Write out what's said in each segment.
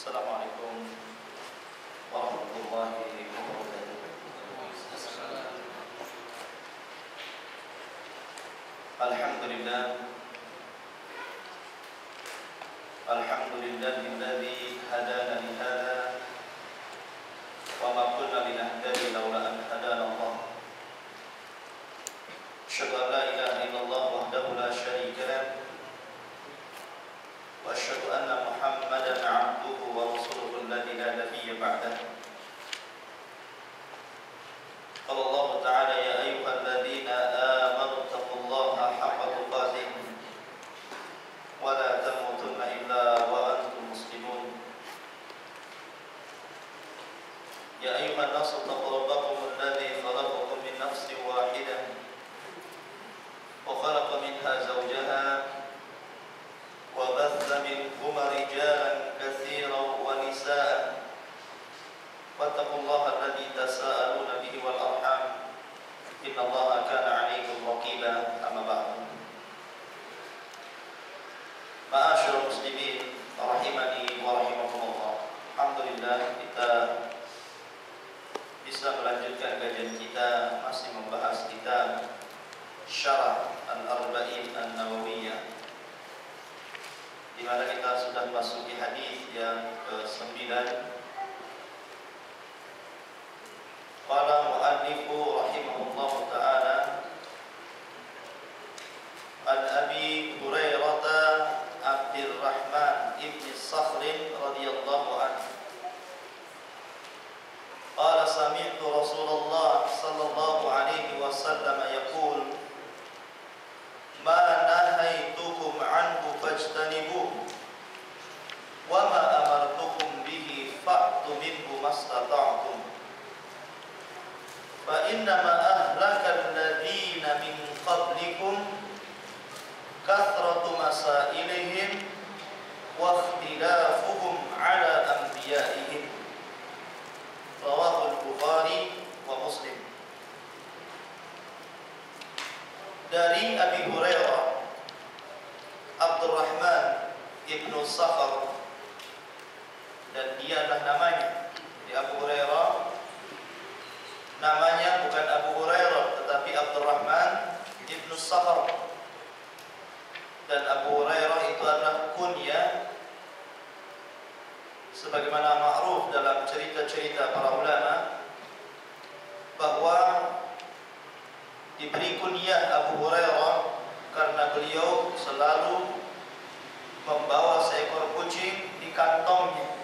Assalamualaikum warahmatullahi wabarakatuh. Alhamdulillah, alhamdulillahilladzi hadana li hadza wa ma kunna linahtadiya laula an hadana Allah. Asyhadu an la ilaha illallah wahdahu la syarika lah wa asyhadu anna Muhammadan 'abduhu wa rasuluhu alladzi la nabiyya ba'dahu. Qala Allah ta'ala ya ayyuhalladzina amanu taqullaha haqqa tuqatih wa la tamutunna illa wa antum muslimun. Ya ayyuhan nasu taqu rabbakum alladzi khalaqakum min nafsin wahidah wa khalaqa minha zawjaha wa batha minhuma rijalan katsiran wa nisaa wattaqullaha alladzi tasaaluna bihi wal arham innallaha kana 'alaykum raqiba. Amma ba'du. Ma'asyiral muslimin rahimani wa rahimakumullah. Alhamdulillah kita bisa melanjutkan kajian kita masih membahas kitab Syarah Al-Arba'in An-Nawawiyah, di mana kita sudah masuki hadis yang ke-9. Qala mu'allifu rahimahullahu ta'ala an Abi Hurairah Abdurrahman ibn Sakhr radhiyallahu anhu qala sami'tu Rasulullah sallallahu alaihi wasallam yaqul ma nahaitukum anhu fajtanibuhu wa ma amartukum bihi fa'tu minhu mastata'tum fa innama ahlaka alladhina min qablikum kathratu masailihim wa ikhtilafuhum ala anbiya'ihim. Rawahul Bukhari wa Muslim. Dari Abi Hurairah Abdurrahman ibnu Sakhr, dan dia adalah namanya. Jadi Abu Hurairah namanya bukan Abu Hurairah tetapi Abdurrahman ibnu Sakhr, dan Abu Hurairah itu adalah kunyah sebagaimana ma'ruf dalam cerita-cerita para ulama bahwa diberi kunyah Abu Hurairah karena beliau selalu membawa seekor kucing di kantongnya,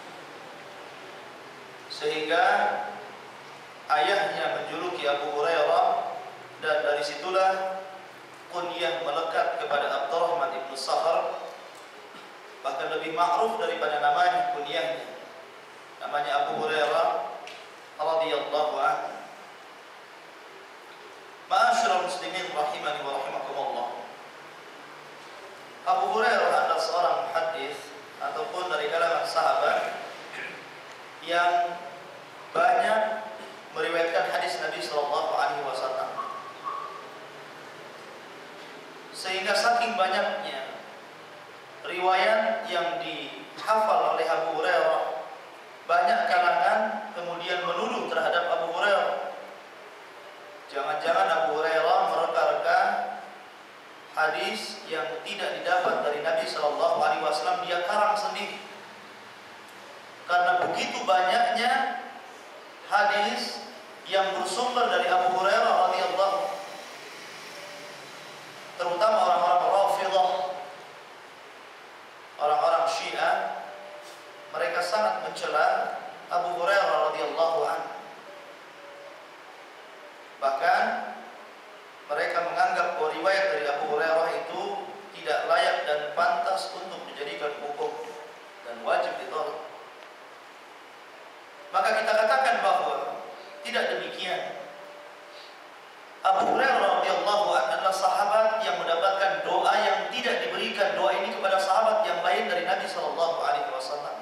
sehingga ayahnya menjuluki Abu Hurairah, dan dari situlah kunyah melekat kepada Abdurrahman ibn Sakhr. Bahkan lebih ma'ruf daripada namanya, kunyahnya namanya Abu Hurairah radhiyallahu anhu. Ma'asyiral muslimin rahimani wa rahimakumullah. Abu Hurairah adalah seorang hadis ataupun dari kalangan sahabat yang banyak meriwayatkan hadis Nabi sallallahu alaihi wasallam, sehingga saking banyaknya riwayat yang dihafal oleh Abu Hurairah, banyak kalangan kemudian menuduh terhadap Abu Hurairah, jangan-jangan Abu Hurairah mereka-reka hadis yang tidak didapat dari Nabi sallallahu alaihi wasallam, dia karang sendiri. Karena begitu banyaknya hadis yang bersumber dari Abu Hurairah radhiyallahu, terutama orang-orang Rafidhah, orang-orang Syiah, mereka sangat mencela Abu Hurairah radhiyallahu anhu. Bahkan mereka menganggap bahwa riwayat dari Abu Hurairah itu tidak layak dan pantas untuk dijadikan hukum dan wajib ditolak. Maka kita katakan bahwa tidak demikian. Abu Hurairah radhiyallahu anhu adalah sahabat yang mendapatkan doa yang tidak diberikan doa ini kepada sahabat yang lain dari Nabi sallallahu alaihi wasallam.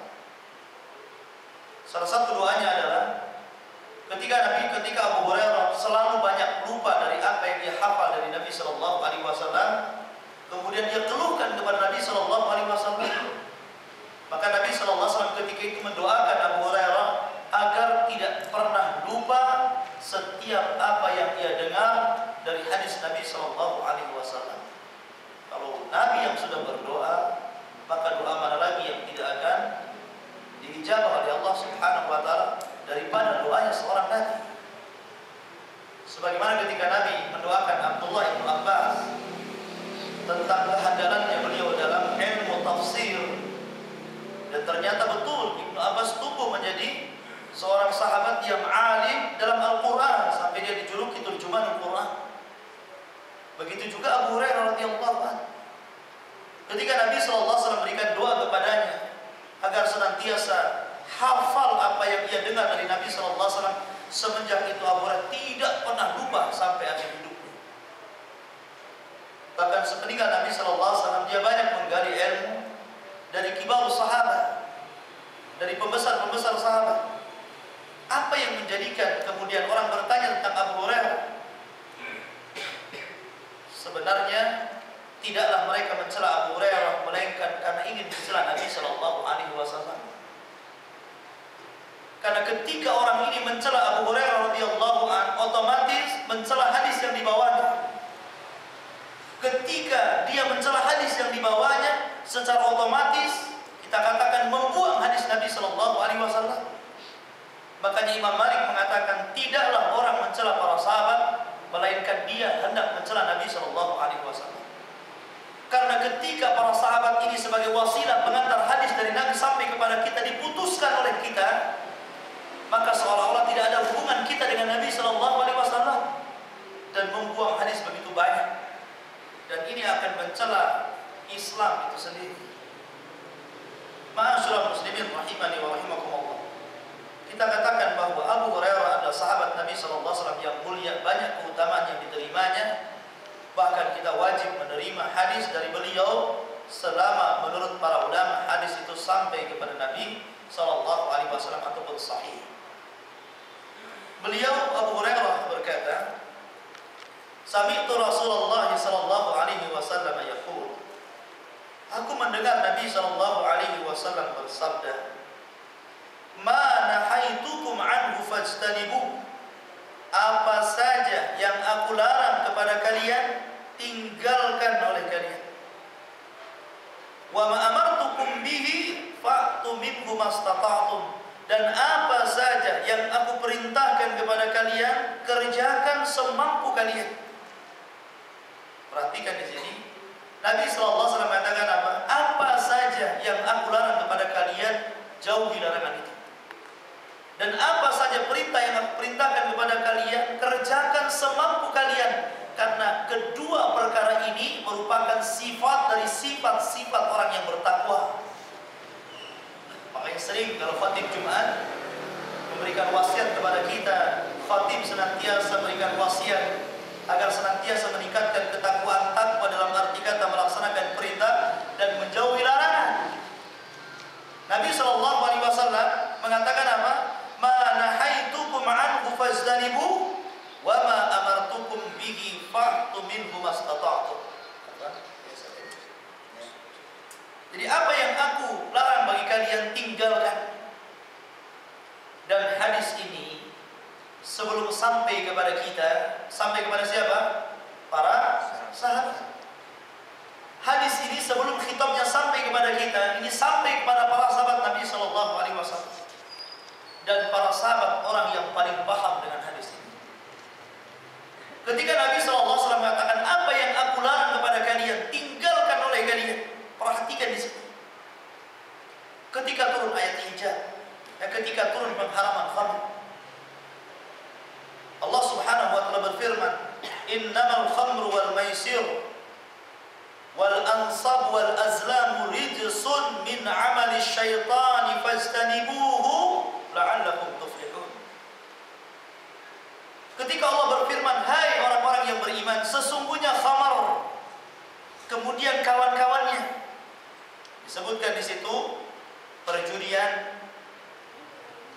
Salah satu doanya adalah ketika Abu Hurairah selalu banyak lupa dari apa yang dia hafal dari Nabi sallallahu alaihi wasallam, kemudian dia keluhkan kepada Nabi sallallahu alaihi wasallam. Maka Nabi sallallahu alaihi wasallam ketika itu Nabi Shallallahu Alaihi Wasallam. Kalau Nabi yang sudah berdoa, maka doa mana lagi yang tidak akan diijabah oleh Allah Subhanahu Wa Taala daripada doanya seorang Nabi. Sebagaimana ketika Nabi mendoakan Abdullah bin Abbas tentang kehandalannya beliau dalam ilmu tafsir, dan ternyata betul Ibnu Abbas tumbuh menjadi seorang sahabat yang alim dalam Al-Quran sampai dia dijuluki turjuman Al-Quran. Begitu juga Abu Hurairah radhiyallahu anhu. Ketika Nabi SAW memberikan doa kepadanya agar senantiasa hafal apa yang ia dengar dari Nabi SAW, semenjak itu Abu Hurairah tidak pernah lupa sampai akhir hidupnya. Bahkan sepeninggal Nabi SAW dia banyak menggali ilmu dari kibar sahabat, dari pembesar-pembesar sahabat. Apa yang menjadikan kemudian orang bertanya tentang Abu Hurairah? Sebenarnya tidaklah mereka mencela Abu Hurairah melainkan karena ingin mencela Nabi Shallallahu Alaihi Wasallam. Karena ketika orang ini mencela Abu Hurairah radhiyallahu anhu, otomatis mencela hadis yang dibawanya. Ketika dia mencela hadis yang dibawanya, secara otomatis kita katakan membuang hadis Nabi Shallallahu Alaihi Wasallam. Makanya Imam Malik mengatakan tidaklah orang mencela para sahabat melainkan dia hendak mencela Nabi Shallallahu Alaihi Wasallam. Karena ketika para sahabat ini sebagai wasilah pengantar hadis dari Nabi sampai kepada kita diputuskan oleh kita, maka seolah-olah tidak ada hubungan kita dengan Nabi Shallallahu Alaihi Wasallam dan membuang hadis begitu banyak. Dan ini akan mencela Islam itu sendiri. Ma'asyiral muslimin rahimani wa rahimakumullah. Kita katakan bahwa Abu Hurairah adalah sahabat Nabi Shallallahu Alaihi Wasallam yang mulia, banyak keutamaan yang diterimanya. Bahkan kita wajib menerima hadis dari beliau selama menurut para ulama hadis itu sampai kepada Nabi Shallallahu Alaihi Wasallam ataupun sahih. Beliau Abu Hurairah berkata, "Sami'tu Rasulullah Shallallahu Alaihi Wasallam yaqul." Aku mendengar Nabi Shallallahu Alaihi Wasallam bersabda, "Ma nahaitukum anhu fajtanibuh." Apa saja yang aku larang kepada kalian, tinggalkan oleh kalian. Wa ma amartukum bihi fa'tu minhu mastata'tum. Dan apa saja yang aku perintahkan kepada kalian, kerjakan semampu kalian. Perhatikan di sini. Nabi sallallahu alaihi wasallam mengatakan apa? Apa saja yang aku larang kepada kalian, jauhi larangan itu. Dan apa saja perintah yang aku perintahkan kepada kalian, kerjakan semampu kalian. Karena kedua perkara ini merupakan sifat dari sifat-sifat orang yang bertakwa. Makanya sering kalau khatib Jumat memberikan wasiat kepada kita, khatib senantiasa memberikan wasiat agar senantiasa meningkatkan ketakwaan, takwa dalam arti kata melaksanakan perintah dan menjauhi larangan. Nabi Shallallahu Alaihi Wasallam mengatakan apa? Ma nahaitukum anhu fajtanibuh wa ma amartukum bihi fa'tu minhu mastata'tum. Jadi apa yang aku larang bagi kalian, tinggalkan. Dan hadis ini sebelum sampai kepada kita, sampai kepada siapa? Para sahabat. Hadis ini sebelum khitabnya sampai kepada kita, ini sampai kepada para sahabat Nabi Shallallahu Alaihi Wasallam. Dan para sahabat orang yang paling paham dengan hadis ini. Ketika Nabi SAW mengatakan apa yang aku larang kepada kalian, tinggalkan oleh kalian. Perhatikan di sini. Ketika turun ayat hijab, dan ketika turun pengharaman khamr, Allah Subhanahu wa taala berfirman, "Innamal khamru wal maisir wal ansab wal azlam rijsun min 'amali syaitani fajtanibuhu la'allakum tuflihun." Ketika Allah berfirman, "Hai orang-orang yang beriman, sesungguhnya khamar, kemudian kawan-kawannya." Disebutkan di situ perjudian,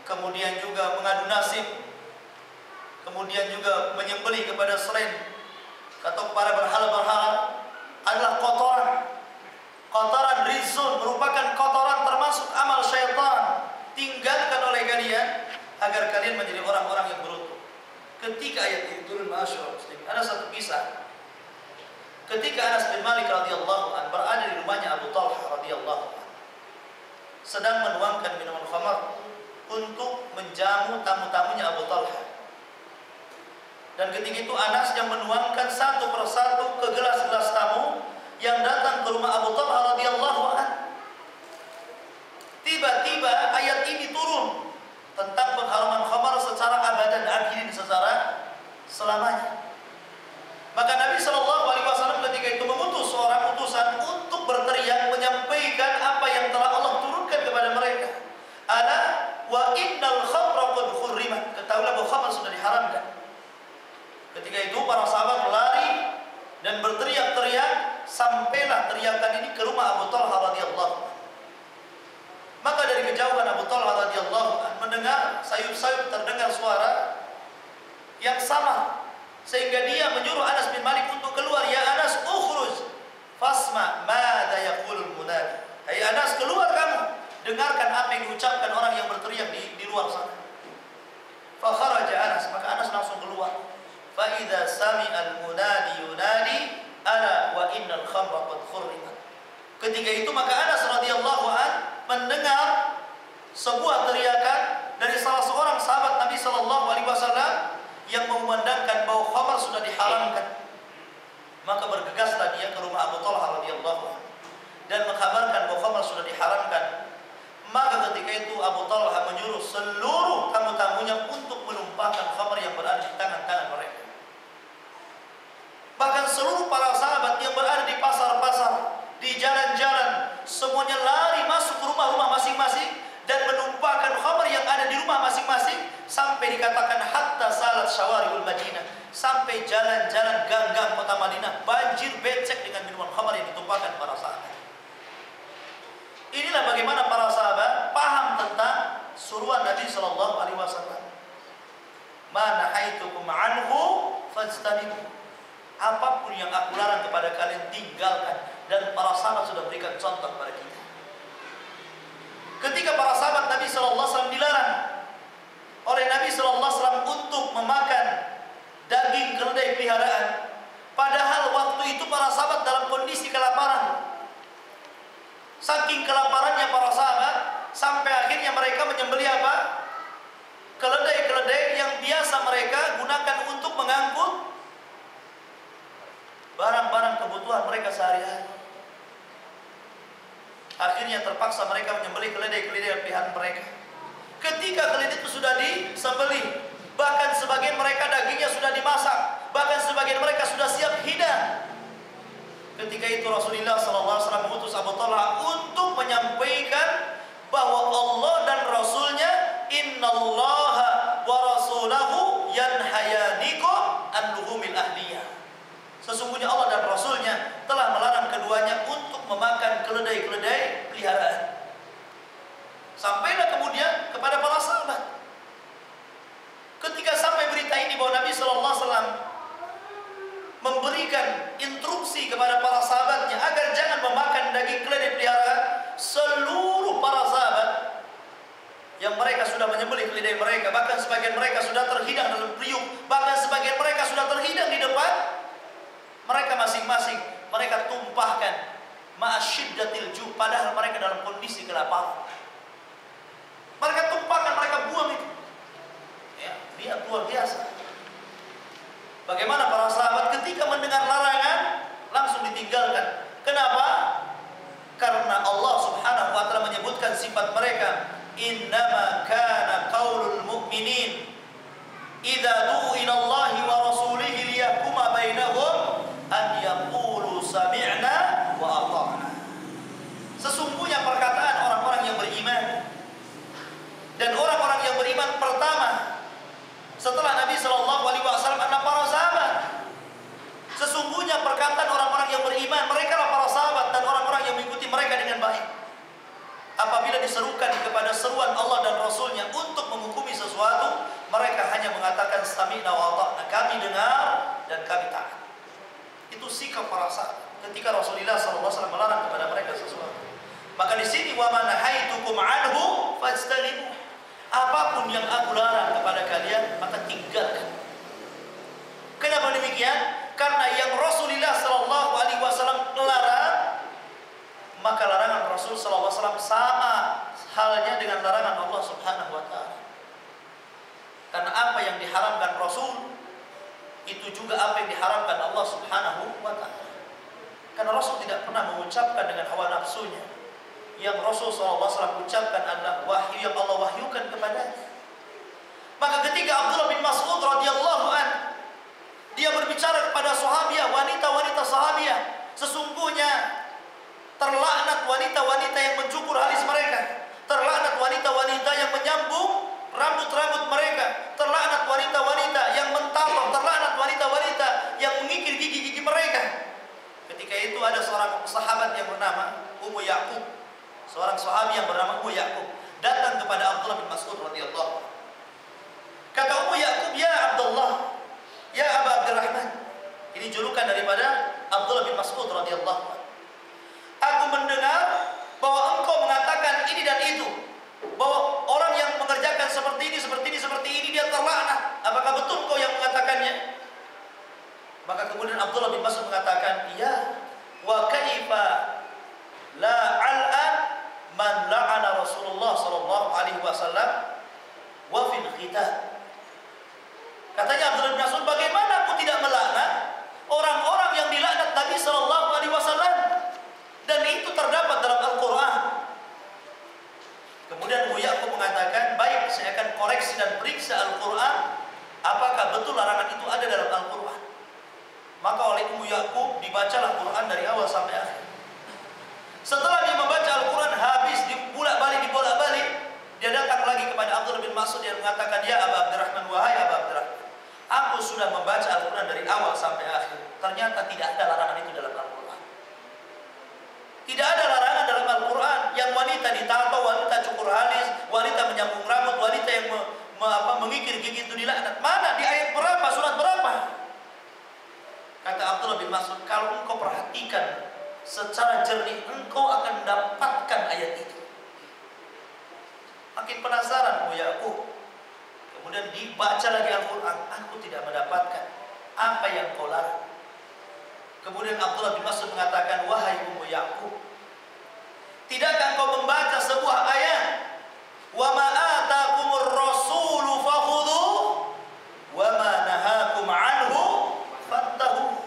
kemudian juga mengadu nasib, kemudian juga menyembelih kepada selain atau para berhala-berhala adalah kotoran. Kotoran rizun merupakan kotoran termasuk amal syaitan. Tinggalkan oleh kalian agar kalian menjadi orang-orang yang beruntung. Ketika ayat ini turun, masyaallah muslim, ada satu kisah ketika Anas bin Malik radhiyallahu anhu berada di rumahnya Abu Talha radhiyallahu anhu, sedang menuangkan minuman khamar untuk menjamu tamu-tamunya Abu Talha. Dan ketika itu Anas yang menuangkan satu persatu ke gelas-gelas tamu yang datang ke rumah Abu Talha radhiyallahu anhu. Tiba-tiba ayat ini turun tentang pengharuman khamar secara abadan abidin, secara selamanya. Maka Nabi SAW ketika itu mengutus seorang utusan untuk berteriak menyampaikan apa yang telah Allah turunkan kepada mereka. Ala wa innal khamra qad hurrimat. Ketahuilah bahwa khamar sudah diharamkan. Ketika itu para sahabat lari dan berteriak-teriak, sampailah teriakan ini ke rumah Abu Talha radhiyallahu anhu. Maka dari kejauhan Abu Talha radhiyallahu anhu mendengar sayup-sayup terdengar suara yang sama, sehingga dia menyuruh Anas bin Malik untuk keluar. Ya Anas, ukhruj fasma madza yaqulul munadi. Hai Anas, keluar kamu, dengarkan apa yang diucapkan orang yang berteriak di luar sana. Fa kharaja Anas, maka Anas langsung keluar. Fa idza sami'al munadi yunadi ala wa innal khamra qad hurrimat. Ketika itu maka Anas radhiyallahu anhu mendengar sebuah teriakan dari salah seorang sahabat Nabi sallallahu alaihi wasallam yang mengumandangkan bahwa khamar sudah diharamkan. Maka bergegaslah dia ke rumah Abu Talha radhiyallahu anhu dan mengkabarkan bahwa khamar sudah diharamkan. Maka ketika itu Abu Talha menyuruh seluruh tamu-tamunya untuk menumpahkan khamar yang berada di tangan-tangan mereka. Bahkan seluruh para sahabat yang berada di pasar-pasar, di jalan-jalan, semuanya lari masuk ke rumah-rumah masing-masing dan menumpahkan khamar yang ada di rumah masing-masing, sampai dikatakan hatta salat syawaribul Madinah, sampai jalan-jalan gang-gang kota Madinah banjir becek dengan minuman khamar yang ditumpahkan para sahabat. Inilah bagaimana para sahabat paham tentang suruhan Nabi sallallahu alaihi wasallam. Ma nahaitukum anhu fajtanibu. Apapun yang aku larang kepada kalian tinggalkan, dan para sahabat sudah berikan contoh kepada kita. Ketika para sahabat Nabi sallallahu alaihi wasallam dilarang oleh Nabi sallallahu alaihi wasallam untuk memakan daging keledai peliharaan, padahal waktu itu para sahabat dalam kondisi kelaparan. Saking kelaparannya para sahabat sampai akhirnya mereka menyembelih apa? Keledai-keledai yang biasa mereka gunakan untuk mengangkut barang-barang kebutuhan mereka sehari-hari. Akhirnya terpaksa mereka menyembelih keledai-keledai pilihan mereka. Ketika keledai itu sudah disembelih, bahkan sebagian mereka dagingnya sudah dimasak, bahkan sebagian mereka sudah siap hidang. Ketika itu Rasulullah SAW mengutus Abu Talha untuk menyampaikan bahwa Allah dan Rasulnya, innallaha wa rasulahu yanhayanikum an luhumil ahliyah. Sesungguhnya Allah dan Rasulnya telah melarang keduanya untuk memakan keledai-keledai peliharaan. Sampailah kemudian kepada para sahabat. Ketika sampai berita ini bahwa Nabi SAW memberikan instruksi kepada para sahabatnya agar jangan memakan daging keledai peliharaan, seluruh para sahabat yang mereka sudah menyembelih keledai mereka, bahkan sebagian mereka sudah terhidang dalam periuk, bahkan sebagian mereka sudah terhidang di depan, mereka masing-masing mereka tumpahkan ma'asyiddatil ju', padahal mereka dalam kondisi kelaparan. Mereka tumpahkan, mereka buang itu. Ya, lihat luar biasa. Bagaimana para sahabat ketika mendengar larangan langsung ditinggalkan. Kenapa? Karena Allah Subhanahu wa taala menyebutkan sifat mereka, innama kana qaulul mu'minin idza du'u ila Allah wa rasulihi liyahkuma bainahum an yaqulu sami'na wa ata'na. Sesungguhnya perkataan orang-orang yang beriman, dan orang-orang yang beriman pertama setelah Nabi sallallahu alaihi wasallam adalah para sahabat. Sesungguhnya perkataan orang-orang yang beriman, mereka adalah para sahabat dan orang-orang yang mengikuti mereka dengan baik. Apabila diserukan kepada seruan Allah dan Rasulnya untuk menghukumi sesuatu, mereka hanya mengatakan sami'na wa ata'na, kami dengar dan kami taat. Itu sikap para sahabat ketika Rasulullah SAW melarang kepada mereka sesuatu. Maka di sini wa ma nahaitukum anhu fajtanibu. Apapun yang aku larang kepada kalian, maka tinggalkan. Kenapa demikian? Karena yang Rasulullah SAW maka larangan Rasul SAW sama halnya dengan larangan Allah Subhanahu wa Ta'ala. Karena apa yang diharamkan Rasul itu juga apa yang diharamkan Allah Subhanahu wa Ta'ala. Karena Rasul tidak pernah mengucapkan dengan hawa nafsunya. Yang Rasul SAW ucapkan adalah wahyu yang Allah wahyukan kepadanya. Maka ketika Abdullah bin Mas'ud radhiyallahu an dia berbicara kepada sahabiah, wanita-wanita sahabiah, sesungguhnya terlaknat wanita-wanita yang mencukur alis mereka, terlaknat wanita-wanita yang menyambung rambut-rambut mereka, terlaknat wanita-wanita yang mentapar, terlaknat wanita-wanita yang mengikir gigi-gigi mereka. Ketika itu ada seorang sahabat yang bernama Ummu Ya'qub, seorang sahabi yang bernama Ummu Ya'qub datang kepada Abdullah bin Mas'ud radhiyallahu anhu. Kata Ummu Ya'qub, "Ya Abdullah, ya Aba Abdurrahman." Ini julukan daripada Abdullah bin Mas'ud radhiyallahu anhu. "Aku mendengar bahwa engkau mengatakan ini dan itu, bahwa orang yang mengerjakan seperti ini dia terlaknat. Apakah betul engkau yang mengatakannya?" Maka kemudian Abdullah bin Mas'ud mengatakan, "Ya, wa kaifa la al'an man la'ana Rasulullah sallallahu alaihi wasallam wa fil khitan." Katanya Abdullah bin Mas'ud, bagaimana aku tidak melaknat orang-orang yang dilaknat Nabi sallallahu alaihi wasallam dan itu terdapat dalam Al-Qur'an. Kemudian Ummu Ya'qub mengatakan, "Baik, saya akan koreksi dan periksa Al-Qur'an apakah betul larangan itu ada dalam Al-Qur'an." Maka oleh Ummu Ya'qub dibacalah Quran dari awal sampai akhir. Setelah dia membaca Al-Quran habis, dibolak-balik, dia datang lagi kepada Abdullah bin Mas'ud yang mengatakan, "Ya Aba Abdurrahman, wahai Aba Abdurrahman, aku sudah membaca Al-Quran dari awal sampai akhir. Ternyata tidak ada larangan itu dalam Al-Quran. Tidak ada larangan dalam Al-Quran yang wanita ditato, wanita cukur alis, wanita menyambung rambut, wanita yang mengikir gigi itu dilaknat. Mana di ayat berapa, surat berapa?" Kata Abdullah bin Mas'ud, "Kalau engkau perhatikan secara jernih, engkau akan mendapatkan ayat itu." Makin penasaran Ummu Ya'qub. Kemudian dibaca lagi Al-Quran, "Aku tidak mendapatkan apa yang kau larang." Kemudian Abdullah bin Mas'ud mengatakan, "Wahai Ummu Ya'qub, tidakkah engkau membaca sebuah ayat, wa ma atakumur rasulu fakhudhu wa ma nahakum anhu fantahu."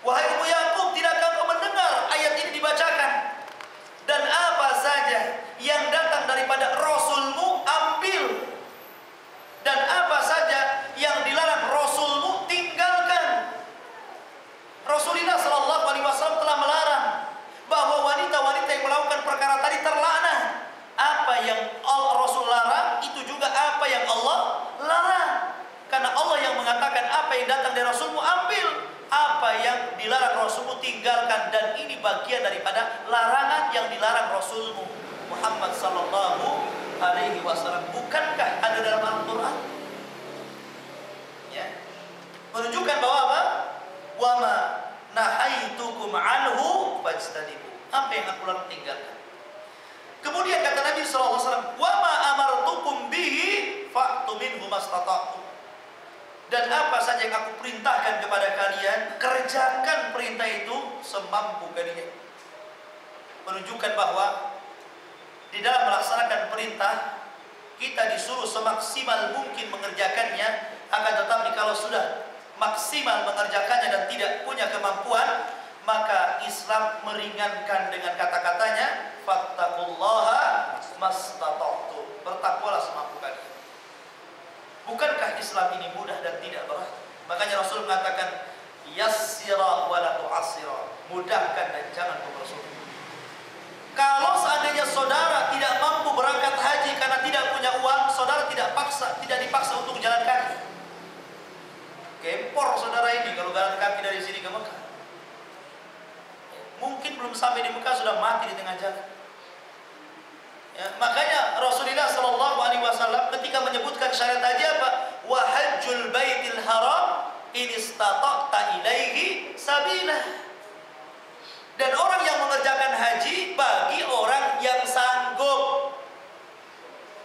Wahai Ummu Ya'qub, tidakkah engkau mendengar ayat ini dibacakan? Dan apa saja yang datang daripada Rasulmu ambil, dan apa saja yang dilarang Rasulmu tinggalkan. Rasulullah SAW telah melarang bahwa wanita-wanita yang melakukan perkara tadi terlaknat. Apa yang Rasul larang itu juga apa yang Allah larang. Karena Allah yang mengatakan apa yang datang dari Rasulmu ambil, apa yang dilarang Rasulmu tinggalkan. Dan ini bagian daripada larangan yang dilarang Rasulmu Muhammad sallallahu alaihi wasallam. Bukankah ada dalam Al-Quran? Ya. Menunjukkan bahwa apa? Wa ma nahaitukum anhu fajtanibu. Apa yang aku larang tinggalkan. Kemudian kata Nabi sallallahu alaihi wasallam, "Wa ma amartukum bihi fa'tu minhu mastata'tum." Dan apa saja yang aku perintahkan kepada kalian, kerjakan perintah itu semampu kalian. Menunjukkan bahwa di dalam melaksanakan perintah kita disuruh semaksimal mungkin mengerjakannya. Akan tetapi kalau sudah maksimal mengerjakannya dan tidak punya kemampuan, maka Islam meringankan dengan kata-katanya, fattaqullaha mastata'tum. Bertakwalah semampu kalian. Bukankah Islam ini mudah dan tidak berat? Makanya Rasul mengatakan, yassira wa la tu'assira. Mudahkan dan jangan mempersulit. Kalau seandainya saudara tidak mampu berangkat haji karena tidak punya uang, saudara tidak dipaksa untuk jalan kaki. Gempor saudara ini kalau jalan kaki dari sini ke Mekah. Mungkin belum sampai di Mekah sudah mati di tengah jalan. Ya, makanya Rasulullah SAW ketika menyebutkan syarat haji apa? Wa hajjul baitil haram in istata'ta ilaihi sabila. Dan orang yang mengerjakan haji bagi orang yang sanggup.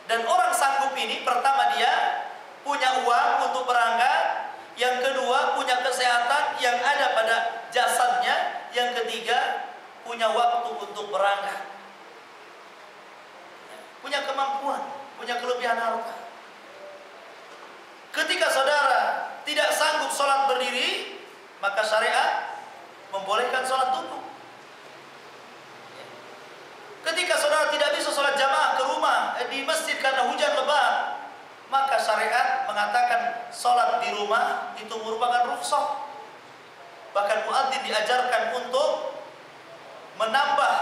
Dan orang sanggup ini pertama dia punya uang untuk berangkat, yang kedua punya kesehatan yang ada pada jasadnya, yang ketiga punya waktu untuk berangkat, punya kemampuan, punya kelebihan harta. Ketika saudara tidak sanggup sholat berdiri, maka syariat membolehkan sholat duduk. Ketika saudara tidak bisa sholat jamaah ke rumah, di masjid karena hujan lebat, maka syariat mengatakan sholat di rumah itu merupakan rukhsah. Bahkan muadzin diajarkan untuk menambah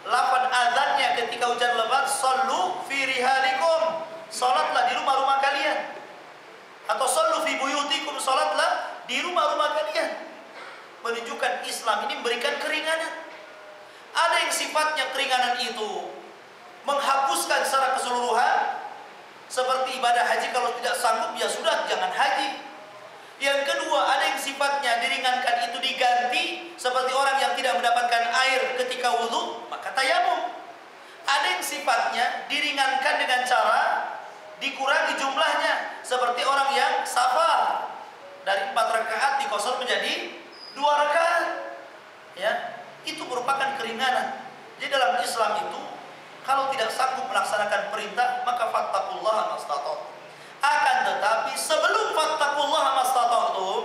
lafaz azannya ketika hujan lebat, sallu fi rihalikum, sholatlah di rumah-rumah kalian. Atau sallu fi buyutikum, sholatlah di rumah-rumah kalian. Menunjukkan Islam ini memberikan keringanan. Ada yang sifatnya keringanan itu menghapuskan secara keseluruhan, seperti ibadah haji, kalau tidak sanggup ya sudah jangan haji. Yang kedua, ada yang sifatnya diringankan itu diganti, seperti orang yang tidak mendapatkan air ketika wudhu, maka tayamum. Ada yang sifatnya diringankan dengan cara dikurangi jumlahnya, seperti orang yang safar, dari 4 rakaat dikosor menjadi 2 rakaat. Ya, itu merupakan keringanan. Jadi dalam Islam itu, kalau tidak sanggup melaksanakan perintah, maka fattaqullaha mastata'tum. Akan tetapi sebelum fattaqullaha mastata'tum,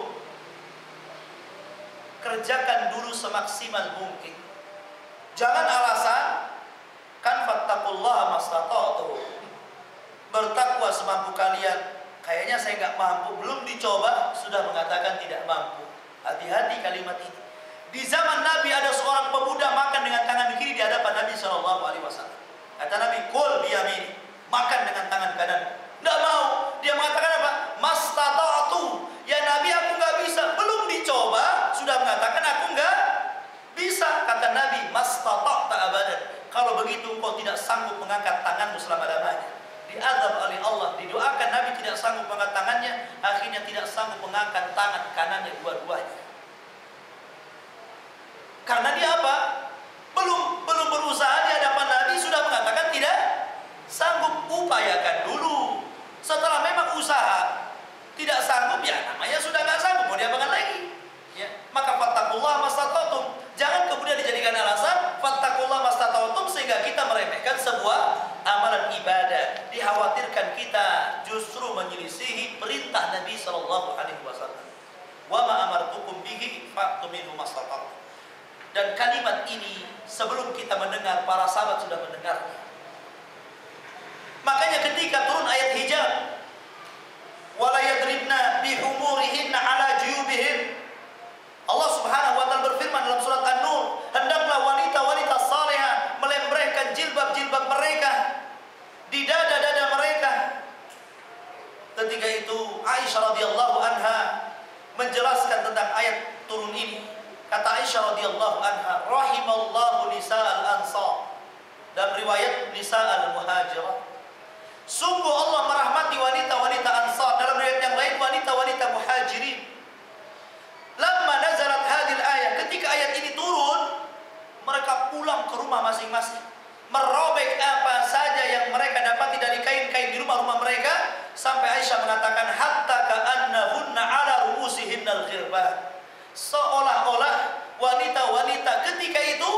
kerjakan dulu semaksimal mungkin. Jangan alasan, kan fattaqullaha mastata'tum, bertakwa semampu kalian. Kayaknya saya nggak mampu, belum dicoba sudah mengatakan tidak mampu. Hati-hati kalimat ini. Di zaman Nabi ada seorang pemuda makan dengan tangan kiri di hadapan Nabi SAW. Kata Nabi, kul biyamini, makan dengan tangan kanan. Tidak mau. Dia mengatakan apa? Mastata'tu. Ya Nabi, aku nggak bisa. Belum dicoba sudah mengatakan aku nggak bisa. Kata Nabi, mastata'ta abadan. Kalau begitu kau tidak sanggup mengangkat tanganmu selama-lamanya. Diazab oleh Allah, didoakan Nabi tidak sanggup mengangkat tangannya, akhirnya tidak sanggup mengangkat tangan kanannya dua-duanya. Karena dia apa? Belum berusaha di hadapan Nabi sudah mengatakan tidak sanggup. Upayakan dulu. Setelah memang usaha tidak sanggup, ya namanya sudah nggak sanggup, mau diapakan lagi? Ya, maka fattaqullaha mastata'tum. Jangan kemudian dijadikan alasan fattaqullaha mastata'tum sehingga kita meremehkan sebuah amalan ibadah. Dikhawatirkan kita justru menyelisihi perintah Nabi SAW. Wa ma amartukum bihi fa'tu minhu mastata'tum. Dan kalimat ini sebelum kita mendengar, para sahabat sudah mendengarnya. Makanya ketika turun ayat hijab, wala yadribna bihumurihinna ala juyubihin, Allah Subhanahu wa taala berfirman dalam surat An-Nur, hendaklah wanita-wanita salehah melembrehkan jilbab-jilbab mereka di dada-dada mereka. Ketika itu Aisyah radhiyallahu anha menjelaskan tentang ayat turun ini. Kata Aisyah radhiyallahu anha, rahimallahu nisa'al ansar, dan riwayat nisa'al muhajirah. Sungguh Allah merahmati wanita-wanita ansar, dalam riwayat yang lain wanita-wanita muhajirin. Lamma nazalat hadil ayat, ketika ayat ini turun, mereka pulang ke rumah masing-masing, merobek apa saja yang mereka dapati dari kain-kain di rumah-rumah mereka, sampai Aisyah mengatakan hatta ka'annahunna ala ru'usihinnal ghirban. Seolah-olah wanita-wanita ketika itu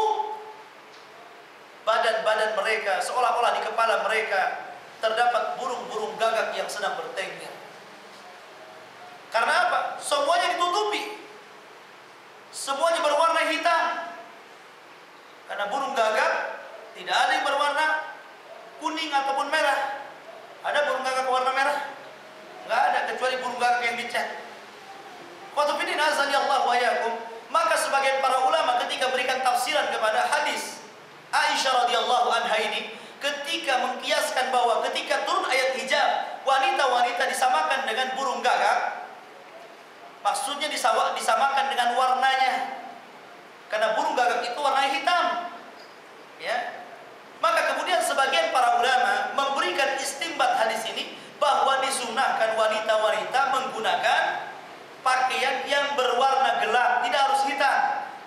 badan-badan mereka, seolah-olah di kepala mereka terdapat burung-burung gagak yang sedang bertengger. Karena apa? Semuanya ditutupi, semuanya berwarna hitam. Karena burung gagak tidak ada yang berwarna kuning ataupun merah. Ada burung gagak warna merah? Nggak ada, kecuali burung gagak yang dicat. Qatufidin azani Allah wa yakum. Maka sebagian para ulama ketika berikan tafsiran kepada hadis Aisyah radhiyallahu anha ini, ketika mengkiaskan bahwa ketika turun ayat hijab, wanita-wanita disamakan dengan burung gagak, maksudnya disamakan dengan warnanya. Karena burung gagak itu warna hitam. Ya. Maka kemudian sebagian para ulama memberikan istinbat hadis ini bahwa disunahkan wanita-wanita menggunakan pakaian yang berwarna gelap, tidak harus hitam,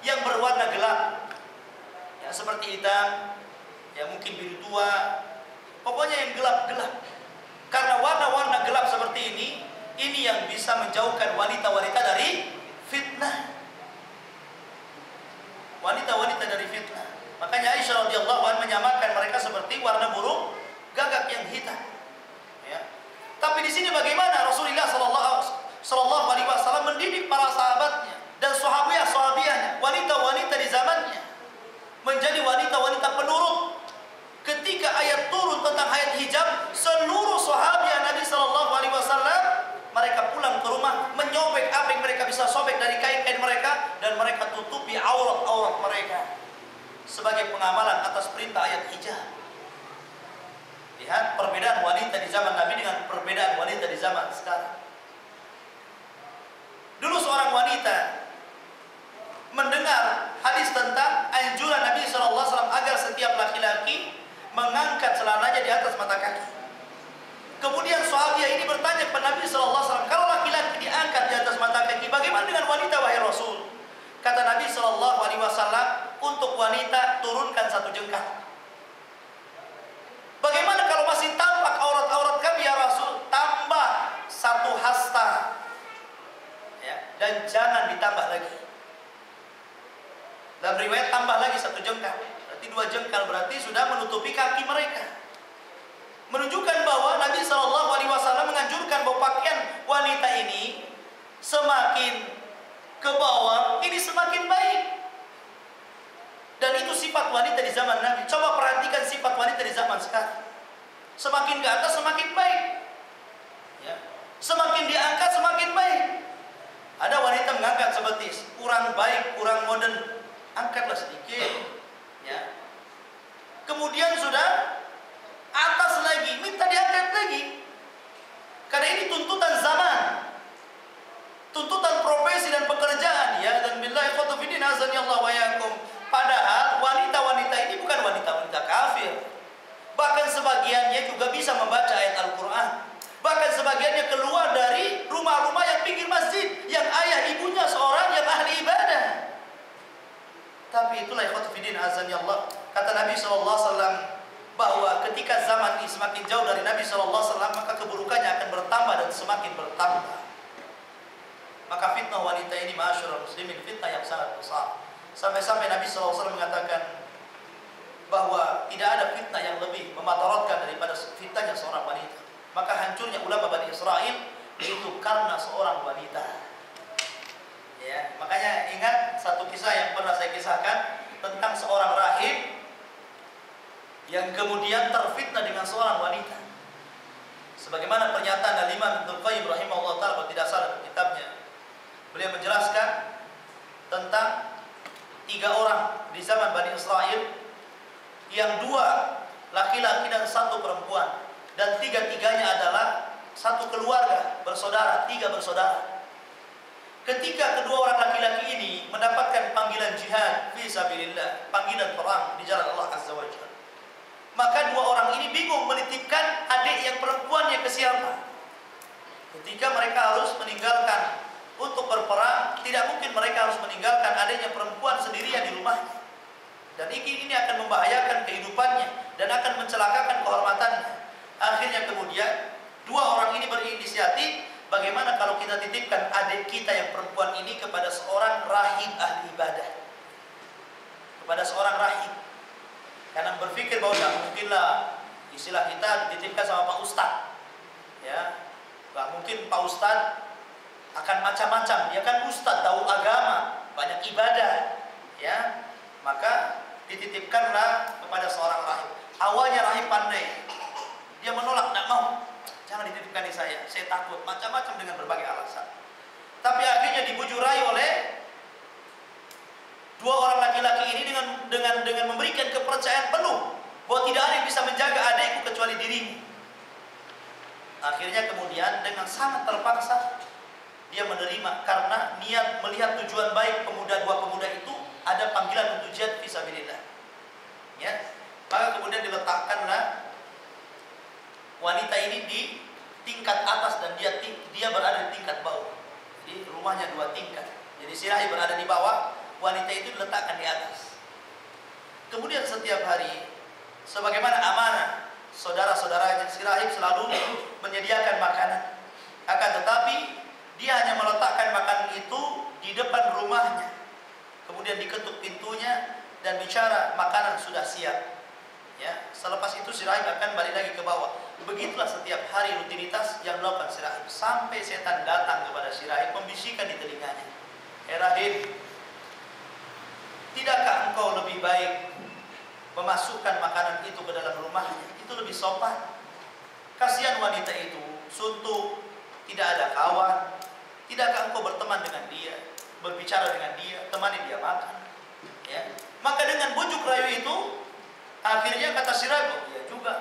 yang berwarna gelap. Ya, seperti hitam, ya mungkin biru tua, pokoknya yang gelap-gelap. Karena warna-warna gelap seperti ini yang bisa menjauhkan wanita-wanita dari fitnah. Wanita-wanita dari fitnah. radhiyallahu anhu menyamakan mereka seperti warna burung gagak yang hitam. Ya. Tapi di sini bagaimana Rasulullah sallallahu alaihi wasallam mendidik para sahabatnya dan sahabiahnya, wanita-wanita di zamannya menjadi wanita-wanita penurut. Ketika ayat turun tentang hayat hijab, seluruh sahabiah Nabi sallallahu alaihi wasallam mereka pulang ke rumah menyobek apa yang mereka bisa sobek dari kain-kain mereka dan mereka tutupi aurat-aurat mereka sebagai pengamalan atas perintah ayat hijab. Lihat perbedaan wanita di zaman Nabi dengan perbedaan wanita di zaman sekarang. Dulu seorang wanita mendengar hadis tentang anjuran Nabi SAW agar setiap laki-laki mengangkat celananya di atas mata kaki. Kemudian sahabiah ini bertanya kepada Nabi SAW, kalau laki-laki diangkat di atas mata kaki, bagaimana dengan wanita wahai Rasul? Kata Nabi SAW, untuk wanita turunkan 1 jengkal. Bagaimana kalau masih tampak aurat-aurat kami ya Rasul? Tambah 1 hasta. Ya, dan jangan ditambah lagi. Dalam riwayat tambah lagi 1 jengkal. Berarti 2 jengkal, berarti sudah menutupi kaki mereka. Menunjukkan bahwa Nabi SAW menganjurkan bahwa pakaian wanita ini semakin ke bawah, ini semakin baik. Dan itu sifat wanita di zaman Nabi. Coba perhatikan sifat wanita di zaman sekarang. Semakin ke atas semakin baik. Ya. Semakin diangkat semakin baik. Ada wanita mengangkat seperti kurang baik, kurang modern, angkatlah sedikit. Ya. Kemudian sudah atas lagi, minta diangkat lagi. Karena ini tuntutan zaman, tuntutan profesi dan pekerjaan. Ya, dan billahi khotofidin azanillahu wa yakum. Padahal wanita-wanita ini bukan wanita-wanita kafir. Bahkan sebagiannya juga bisa membaca ayat Al-Quran. Bahkan sebagiannya keluar dari rumah-rumah yang pinggir masjid, yang ayah ibunya seorang yang ahli ibadah. Tapi itulah ikhwatufidin azanillah. Kata Nabi SAW bahwa ketika zaman ini semakin jauh dari Nabi SAW, maka keburukannya akan bertambah dan semakin bertambah. Maka fitnah wanita ini ma'asyiral muslimin, fitnah yang sangat besar. Sampai-sampai Nabi SAW mengatakan bahwa tidak ada fitnah yang lebih memadaratkan daripada fitnahnya seorang wanita. Maka hancurnya ulama Bani Israel itu karena seorang wanita. Ya, makanya ingat satu kisah yang pernah saya kisahkan tentang seorang rahib yang kemudian terfitnah dengan seorang wanita. Sebagaimana pernyataan Al-Imam Ibnu Qayyim rahimahullah ta'ala, kalau tidak salah kitabnya, beliau menjelaskan tentang 3 orang di zaman Bani Israel, yang 2 laki-laki dan 1 perempuan, dan 3-tiganya adalah satu keluarga bersaudara, 3 bersaudara. Ketika kedua orang laki-laki ini mendapatkan panggilan jihad fi sabilillah, panggilan perang di jalan Allah Azza wa Jalla, maka 2 orang ini bingung menitipkan adik yang perempuannya ke siapa. Ketika mereka harus meninggalkan untuk berperang, tidak mungkin mereka harus meninggalkan adiknya perempuan sendirian di rumahnya. Dan ini akan membahayakan kehidupannya dan akan mencelakakan kehormatannya. Akhirnya kemudian 2 orang ini berinisiatif, bagaimana kalau kita titipkan adik kita yang perempuan ini kepada seorang rahib ahli ibadah, kepada seorang rahib. Karena berpikir bahwa tidak mungkinlah istilah kita dititipkan sama Pak Ustadz. Ya, nggak mungkin Pak Ustadz akan macam-macam. Dia kan Ustadz, tahu agama, banyak ibadah. Ya, maka dititipkanlah kepada seorang rahib. Awalnya rahib pandai, dia menolak, tidak mau, jangan dititipkan di saya takut, macam-macam dengan berbagai alasan. Tapi akhirnya dibujurai oleh 2 orang laki-laki ini dengan memberikan kepercayaan penuh bahwa tidak ada yang bisa menjaga adikku kecuali dirimu. Akhirnya kemudian dengan sangat terpaksa dia menerima karena niat melihat tujuan baik 2 pemuda itu ada panggilan untuk jihad fisabilillah. Ya, maka kemudian diletakkanlah wanita ini di tingkat atas dan dia berada di tingkat bawah. Jadi rumahnya 2 tingkat. Jadi si rahib berada di bawah, wanita itu diletakkan di atas. Kemudian setiap hari, sebagaimana amanah saudara-saudaranya, si rahib selalu menyediakan makanan. Akan tetapi dia hanya meletakkan makanan itu di depan rumahnya. Kemudian diketuk pintunya, dan bicara makanan sudah siap. Ya, selepas itu si rahib akan balik lagi ke bawah. Begitulah setiap hari rutinitas yang dilakukan si rahib, sampai setan datang kepada si rahib membisikkan di telinganya, "Hei rahib, tidakkah engkau lebih baik memasukkan makanan itu ke dalam rumahnya? Itu lebih sopan. Kasihan wanita itu, suntuk, tidak ada kawan. Tidakkah engkau berteman dengan dia, berbicara dengan dia, temani dia makan?" Ya. Maka dengan bujuk rayu itu, akhirnya kata si rahib, "Oh, iya juga."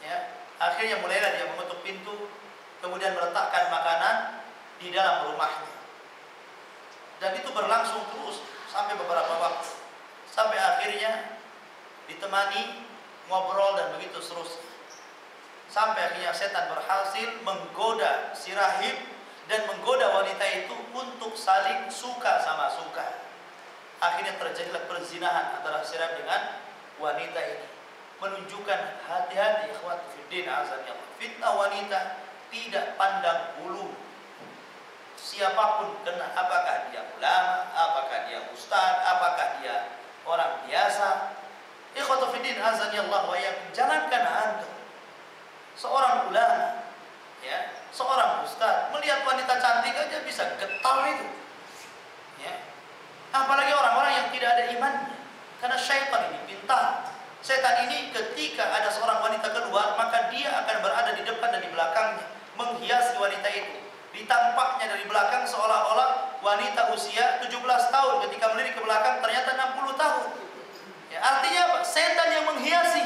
Ya. Akhirnya mulailah dia mengetuk pintu, kemudian meletakkan makanan di dalam rumahnya. Dan itu berlangsung terus sampai beberapa waktu. Sampai akhirnya ditemani, ngobrol dan begitu seterusnya. Sampai akhirnya setan berhasil menggoda si rahib dan menggoda wanita itu untuk saling suka sama suka. Akhirnya terjadilah perzinahan antara si rahib dengan wanita ini. Menunjukkan hati-hati ikhwati fiddin azan ya Allah. Fitnah wanita tidak pandang bulu. Siapapun kena, apakah dia ulama, apakah dia ustaz, apakah dia orang biasa. Ikhwati fiddin azan ya Allah wa iyyakum. Jangankan antum, seorang ulama, ya, seorang ustaz melihat wanita cantik aja bisa getar itu. Ya. Apalagi orang-orang yang tidak ada imannya. Karena syaitan ini pintar. Setan ini ketika ada seorang wanita keluar, maka dia akan berada di depan dan di belakangnya, menghiasi wanita itu. Ditampaknya dari belakang seolah-olah wanita usia 17 tahun, ketika melirik ke belakang ternyata 60 tahun. Ya, artinya apa? Setan yang menghiasi.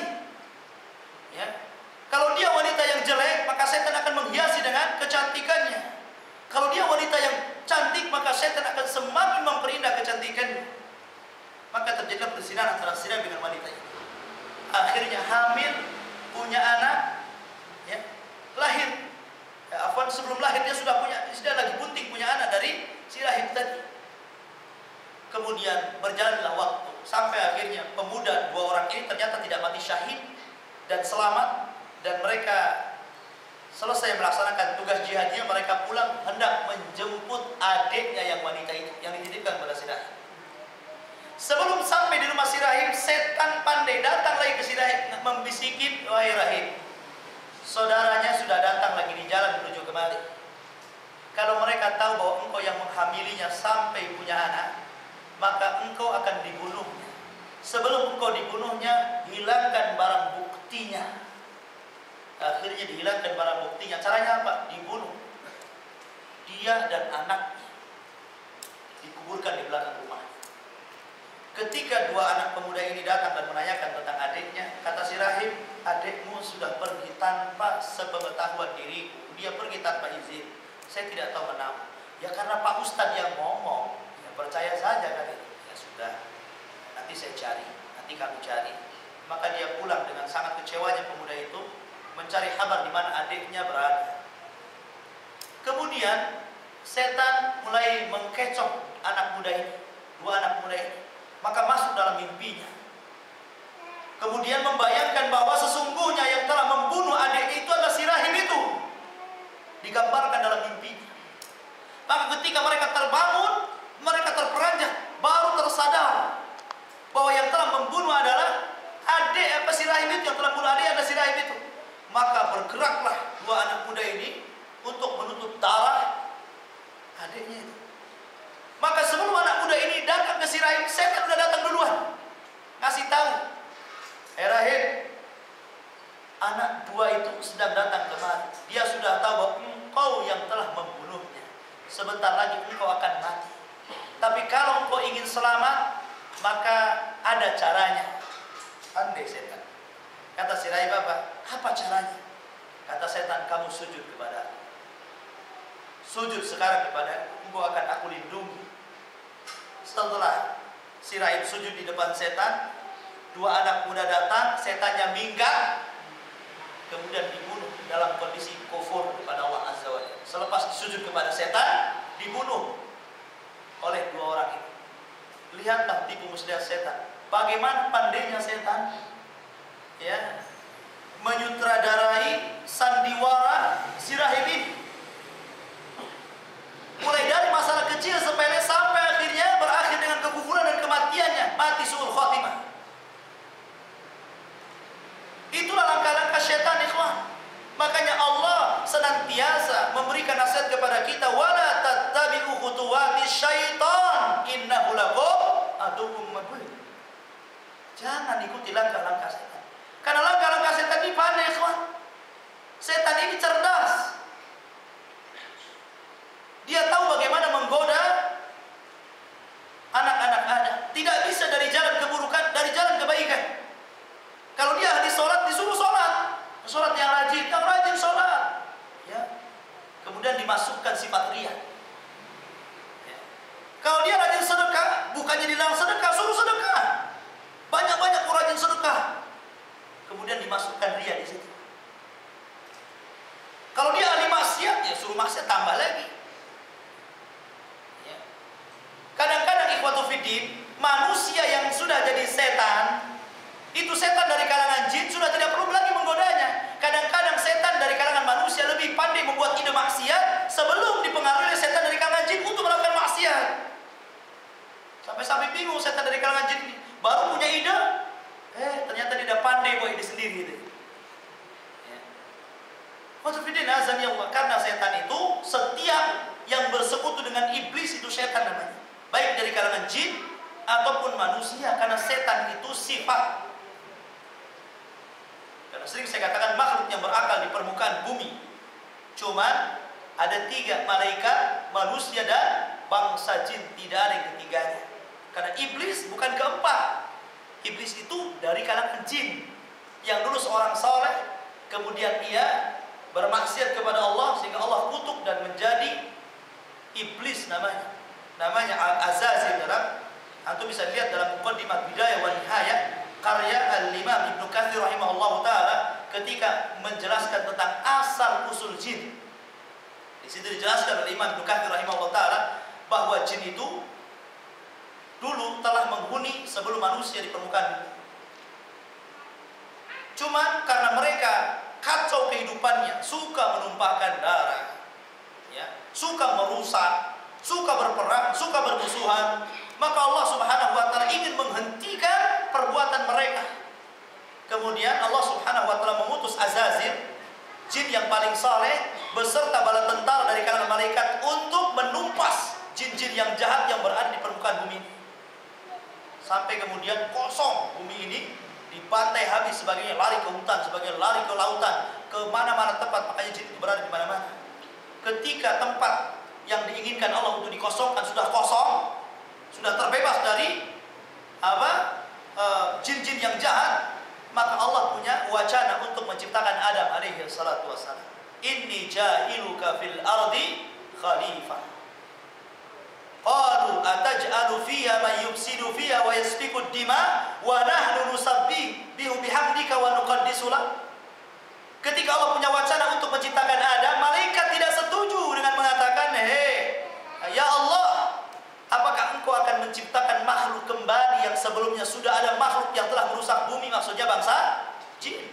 Ya. Kalau dia wanita yang jelek, maka setan akan menghiasi dengan kecantikannya. Kalau dia wanita yang cantik, maka setan akan semakin memperindah kecantikannya. Maka terjadilah perzinahan antara si rahib dengan wanita ini. Akhirnya hamil, punya anak, ya, lahir. Ya, afwan, sebelum lahir dia sudah lagi bunting punya anak dari si rahib tadi. Kemudian berjalanlah waktu sampai akhirnya pemuda dua orang ini ternyata tidak mati syahid dan selamat, dan mereka selesai melaksanakan tugas jihadnya. Mereka pulang hendak menjemput adiknya yang wanita itu yang dititipkan kepada si rahib. Sebelum sampai di rumah si rahib, setan pandai datang lagi ke si rahib membisikin, "Wahai rahib, saudaranya sudah datang lagi di jalan menuju kemari. Kalau mereka tahu bahwa engkau yang menghamilinya sampai punya anak, maka engkau akan dibunuhnya. Sebelum engkau dibunuhnya, hilangkan barang buktinya." Akhirnya dihilangkan barang buktinya. Caranya apa? Dibunuh. Dia dan anaknya dikuburkan di belakang rumah. Ketika dua anak pemuda ini datang dan menanyakan tentang adiknya, kata si rahib, "Adikmu sudah pergi tanpa sepengetahuan diriku. Dia pergi tanpa izin. Saya tidak tahu kenapa." "Ya karena Pak Ustadz yang ngomong." "Ya percaya saja kan itu." "Ya sudah, nanti saya cari, nanti kamu cari." Maka dia pulang dengan sangat kecewanya pemuda itu, mencari kabar di mana adiknya berada. Kemudian setan mulai mengkecoh anak muda ini, dua anak muda ini. Maka masuk dalam mimpinya. Kemudian membayangkan bahwa sesungguhnya yang telah membunuh adik itu adalah si rahib itu. Digambarkan dalam mimpinya. Maka ketika mereka terbangun, mereka terperanjat, baru tersadar bahwa yang telah membunuh adalah si rahib itu, yang telah membunuh adik adalah si rahib itu. Maka bergeraklah dua anak muda ini untuk menuntut darah adiknya itu. Maka sebelum anak muda ini datang ke si rahib, setan sudah datang duluan, ngasih tahu, "Hei rahib, anak dua itu sedang datang kemari. Dia sudah tahu bahwa engkau yang telah membunuhnya. Sebentar lagi engkau akan mati. Tapi kalau engkau ingin selamat, maka ada caranya." Andai setan. Kata si rahib, apa caranya? Kata setan, "Kamu sujud kepada aku. Sujud sekarang kepada aku, engkau akan aku lindungi." Setelah si rahib sujud di depan setan, dua anak muda datang, setannya minggat, kemudian dibunuh dalam kondisi kufur kepada Allah Azza wa Jalla. Selepas sujud kepada setan, dibunuh oleh dua orang itu. Lihatlah tipu muslihat setan. Bagaimana pandainya setan, ya, menyutradarai sandiwara si rahib ini. Mulai dari masalah kecil sepele sampai akhirnya berakhir dengan kekufuran dan kematiannya, mati suul khotimah. syaitan, ikhwan. Makanya Allah senantiasa memberikan nasihat kepada kita, wala tattabi'u khutuwati syaitan innahu lakum aduwwum mubin. Jangan ikuti langkah-langkah setan. Karena langkah-langkah setan ini pandai, ikhwan. Setan ini cerdas. Dia tahu bagaimana menggoda anak-anak Adam. Tidak bisa dari jalan keburukan, dari jalan kebaikan. Kalau dia ahli sholat, disuruh sholat. Sholat yang rajin sholat. Ya. Kemudian dimasukkan sifat riya. Ya. Kalau dia rajin sedekah, bukannya dilarang sedekah, suruh sedekah. Banyak-banyak rajin sedekah. Kemudian dimasukkan riya di situ. Kalau dia ahli maksiat, ya suruh maksiat tambah lagi. Ya. Kadang-kadang ikhwatu fiddin, manusia yang sudah jadi setan, itu setan dari kalangan jin sudah tidak perlu lagi menggodanya. Kadang-kadang setan dari kalangan manusia lebih pandai membuat ide maksiat sebelum dipengaruhi oleh setan dari kalangan jin untuk melakukan maksiat. Sampai-sampai bingung setan dari kalangan jin ini. Baru punya ide, ternyata dia udah pandai buat ide sendiri. Karena setan itu setiap yang bersekutu dengan iblis itu setan namanya. Baik dari kalangan jin ataupun manusia. Karena setan itu sifat. Karena sering saya katakan makhluk yang berakal di permukaan bumi cuman ada 3, malaikat, manusia, dan bangsa jin. Tidak ada yang ketiganya. Karena iblis bukan keempat. Iblis itu dari kalangan jin yang dulu seorang saleh, kemudian ia bermaksiat kepada Allah sehingga Allah kutuk dan menjadi iblis namanya. Namanya Al-Azazil. Antum bisa lihat dalam Muqaddimah Bidayah wa Nihayah karya Al-Imam Ibnu Katsir rahimahullah taala ketika menjelaskan tentang asal usul jin. Di situ dijelaskan oleh Imam Ibnu Katsir rahimahullah taala bahwa jin itu dulu telah menghuni sebelum manusia di permukaan bumi. Cuman karena mereka kacau kehidupannya, suka menumpahkan darah, ya, suka merusak, suka berperang, suka bermusuhan, maka Allah Subhanahu wa taala ingin menghentikan perbuatan mereka. Kemudian Allah Subhanahu wa taala mengutus Azazil, jin yang paling saleh beserta bala tentara dari kalangan malaikat untuk menumpas jin-jin yang jahat yang berada di permukaan bumi ini. Sampai kemudian kosong bumi ini, dibantai habis, sebagainya lari ke hutan, sebagian lari ke lautan, ke mana-mana tempat, makanya jin itu berada di mana-mana. Ketika tempat yang diinginkan Allah untuk dikosongkan sudah kosong, sudah terbebas dari jin-jin yang jahat, maka Allah punya wacana untuk menciptakan Adam alaihi salatu wassalam. Inni ja'iluka fil ardi khalifah. Qalu ataj'alu fiha man yufsidu fiha wa yasfiku ad-dima wa nahnu nusabbihu bihamdika wa nuqaddisu lak. Ketika Allah punya wacana untuk menciptakan Adam, malaikat tidak setuju dengan mengatakan, ya Allah, apakah engkau akan menciptakan makhluk kembali yang sebelumnya sudah ada makhluk yang telah merusak bumi, maksudnya bangsa jin.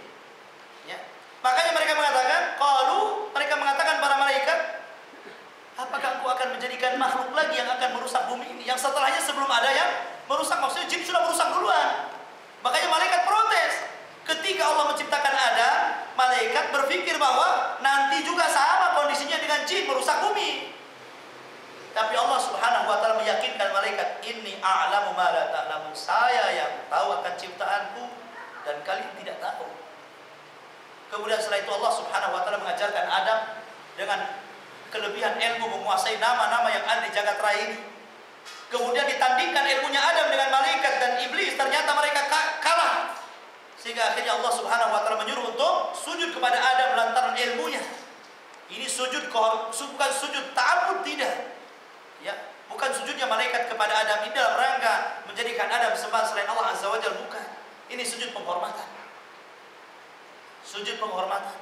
Ya. Makanya mereka mengatakan para malaikat, apakah engkau akan menjadikan makhluk lagi yang akan merusak bumi ini, yang setelahnya sebelum ada yang merusak, maksudnya jin sudah merusak duluan. Makanya malaikat protes. Ketika Allah menciptakan Adam, malaikat berpikir bahwa nanti juga sama kondisinya dengan jin merusak bumi. Tapi Allah Subhanahu wa taala meyakinkan malaikat, inni a'lamu ma la ta'lamun. Saya yang tahu akan ciptaanku dan kalian tidak tahu. Kemudian setelah itu Allah Subhanahu wa taala mengajarkan Adam dengan kelebihan ilmu menguasai nama-nama yang ada di jagat raya ini. Kemudian ditandingkan ilmunya Adam dengan malaikat dan iblis, ternyata mereka kalah. Sehingga akhirnya Allah Subhanahu wa taala menyuruh untuk sujud kepada Adam lantaran ilmunya. Ini sujud bukan sujud ta'abbud, tidak. Ya, bukan sujudnya malaikat kepada Adam ini dalam rangka menjadikan Adam sembah selain Allah Azza wa Jalla, bukan. Ini sujud penghormatan. Sujud penghormatan.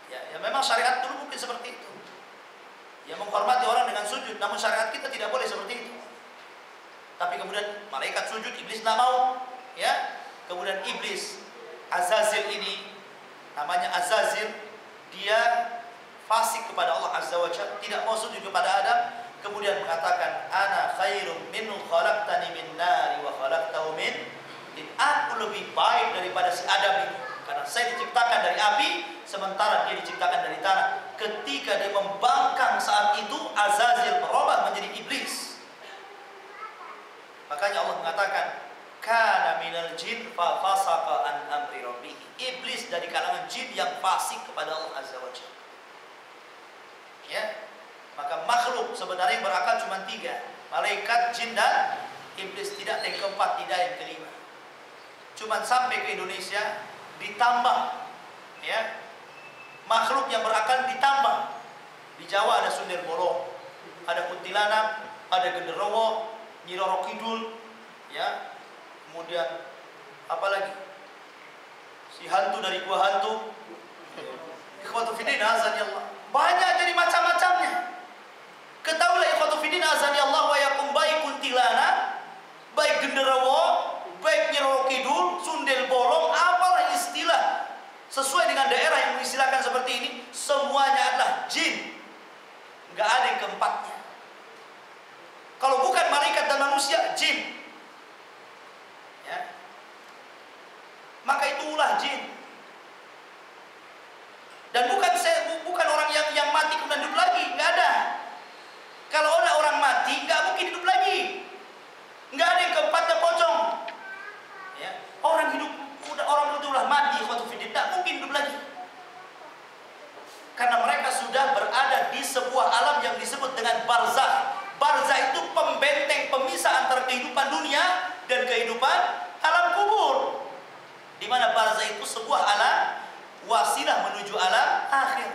Ya memang syariat dulu mungkin seperti itu. Ya, menghormati orang dengan sujud, namun syariat kita tidak boleh seperti itu. Tapi kemudian malaikat sujud, iblis tidak mau, ya. Kemudian iblis Azazil ini, namanya Azazil, dia fasik kepada Allah Azza wa Jalla, tidak mau sujud kepada Adam, kemudian mengatakan, ana khairum minhu khalaqtani min nari wa khalaqtahu min tin. Aku lebih baik daripada si Adam ini. Karena saya diciptakan dari api, sementara dia diciptakan dari tanah. Ketika dia membangkang saat itu, Azazil berubah menjadi iblis. Makanya Allah mengatakan, kana minal jin fa fasaqa an amri rabbih. Iblis dari kalangan jin yang fasik kepada Allah Azza wa Jalla. Ya. Maka makhluk sebenarnya yang berakal cuma 3. Malaikat, jin, dan iblis. Tidak yang keempat, tidak yang kelima. Cuma sampai ke Indonesia ditambah, ya, makhluk yang berakal ditambah. Di Jawa ada Sundel Bolong, ada kuntilanak, ada genderowo, Nyi Roro Kidul, ya, kemudian apa lagi? Si hantu dari gua hantu. Ikhwatu fiddin azani Allah. Banyak jadi macam-macamnya. Ketahuilah ikhwatu fiddin azani Allah wa yakum, baik kuntilanak, baik genderowo, baik Nyi Roro Kidul, Sundel Bolong, apalah istilah sesuai dengan daerah yang mengistilahkan seperti ini, semuanya adalah jin. Nggak ada yang keempatnya. Kalau bukan malaikat dan manusia, jin. Ya. Maka itu ulah jin. Dan bukan orang yang mati kemudian hidup lagi, nggak ada. Kalau ada orang mati, nggak mungkin hidup lagi. Nggak ada yang keempatnya pocong. Ya. Orang itu udah mati, tidak mungkin hidup lagi. Karena mereka sudah berada di sebuah alam yang disebut dengan barzakh. Barzakh itu pembenteng pemisah antara kehidupan dunia dan kehidupan alam kubur. Di mana barzakh itu sebuah alam wasilah menuju alam akhir.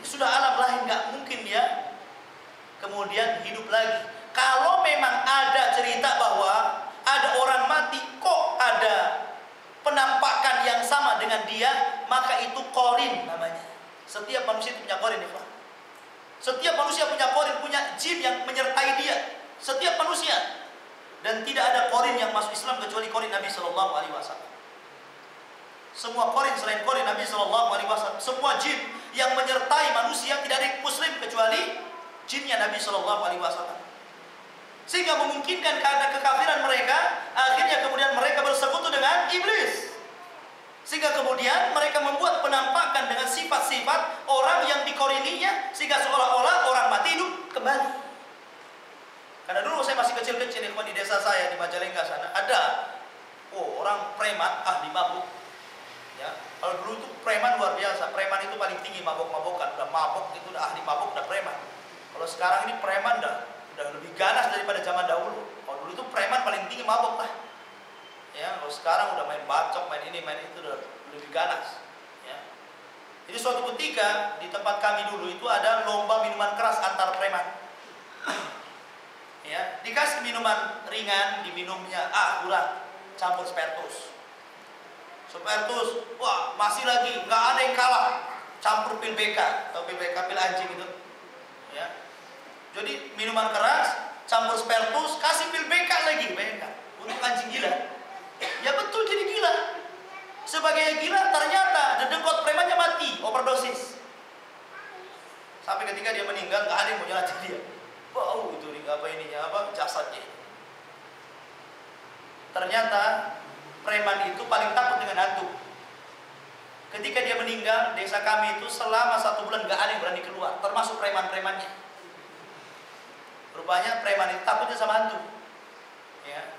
Itu sudah alam lain, nggak mungkin dia kemudian hidup lagi. Kalau memang ada cerita bahwa ada orang mati kok ada penampakan yang sama dengan dia, maka itu qarin namanya. Setiap manusia punya qarin, Ikhwan. Setiap manusia punya qarin, punya jin yang menyertai dia. Setiap manusia. Dan tidak ada qarin yang masuk Islam kecuali qarin Nabi sallallahu alaihi wasallam. Semua qarin selain qarin Nabi sallallahu alaihi wasallam, semua jin yang menyertai manusia tidak ada muslim kecuali jinnya Nabi sallallahu alaihi wasallam. Sehingga memungkinkan karena kekafiran mereka, akhirnya kemudian mereka bersekutu dengan iblis. Sehingga kemudian mereka membuat penampakan dengan sifat-sifat orang yang dikorininya, sehingga seolah-olah orang mati hidup kembali. Karena dulu saya masih kecil-kecil di desa saya di Majalengka sana, ada orang preman ahli mabuk. Ya, kalau dulu itu preman luar biasa. Preman itu paling tinggi mabok-mabokan, udah mabok itu udah ahli mabok, udah preman. Kalau sekarang ini preman udah lebih ganas daripada zaman dahulu. Kalau dulu itu preman paling tinggi mabok lah. Ya, kalau sekarang udah main bacok, main ini, main itu udah lebih ganas. Ya. Jadi suatu ketika di tempat kami dulu itu ada lomba minuman keras antar preman. Ya, dikasih minuman ringan, diminumnya kurang, campur spiritus. Spiritus, wah masih lagi, nggak ada yang kalah. Campur pil BK atau pil BK, pil anjing itu. Ya. Jadi minuman keras, campur spiritus, kasih pil BK lagi, bayangkan. Untuk anjing gila. Ya betul, jadi gila. Sebagai gila ternyata dedengkot premannya mati, overdosis. Sampai ketika dia meninggal, nggak ada yang mau nyelamatkan dia. Bau itu jasadnya. Ternyata preman itu paling takut dengan hantu. Ketika dia meninggal, desa kami itu selama 1 bulan nggak ada yang berani keluar, termasuk preman-premannya. Rupanya preman itu takutnya sama hantu. Ya.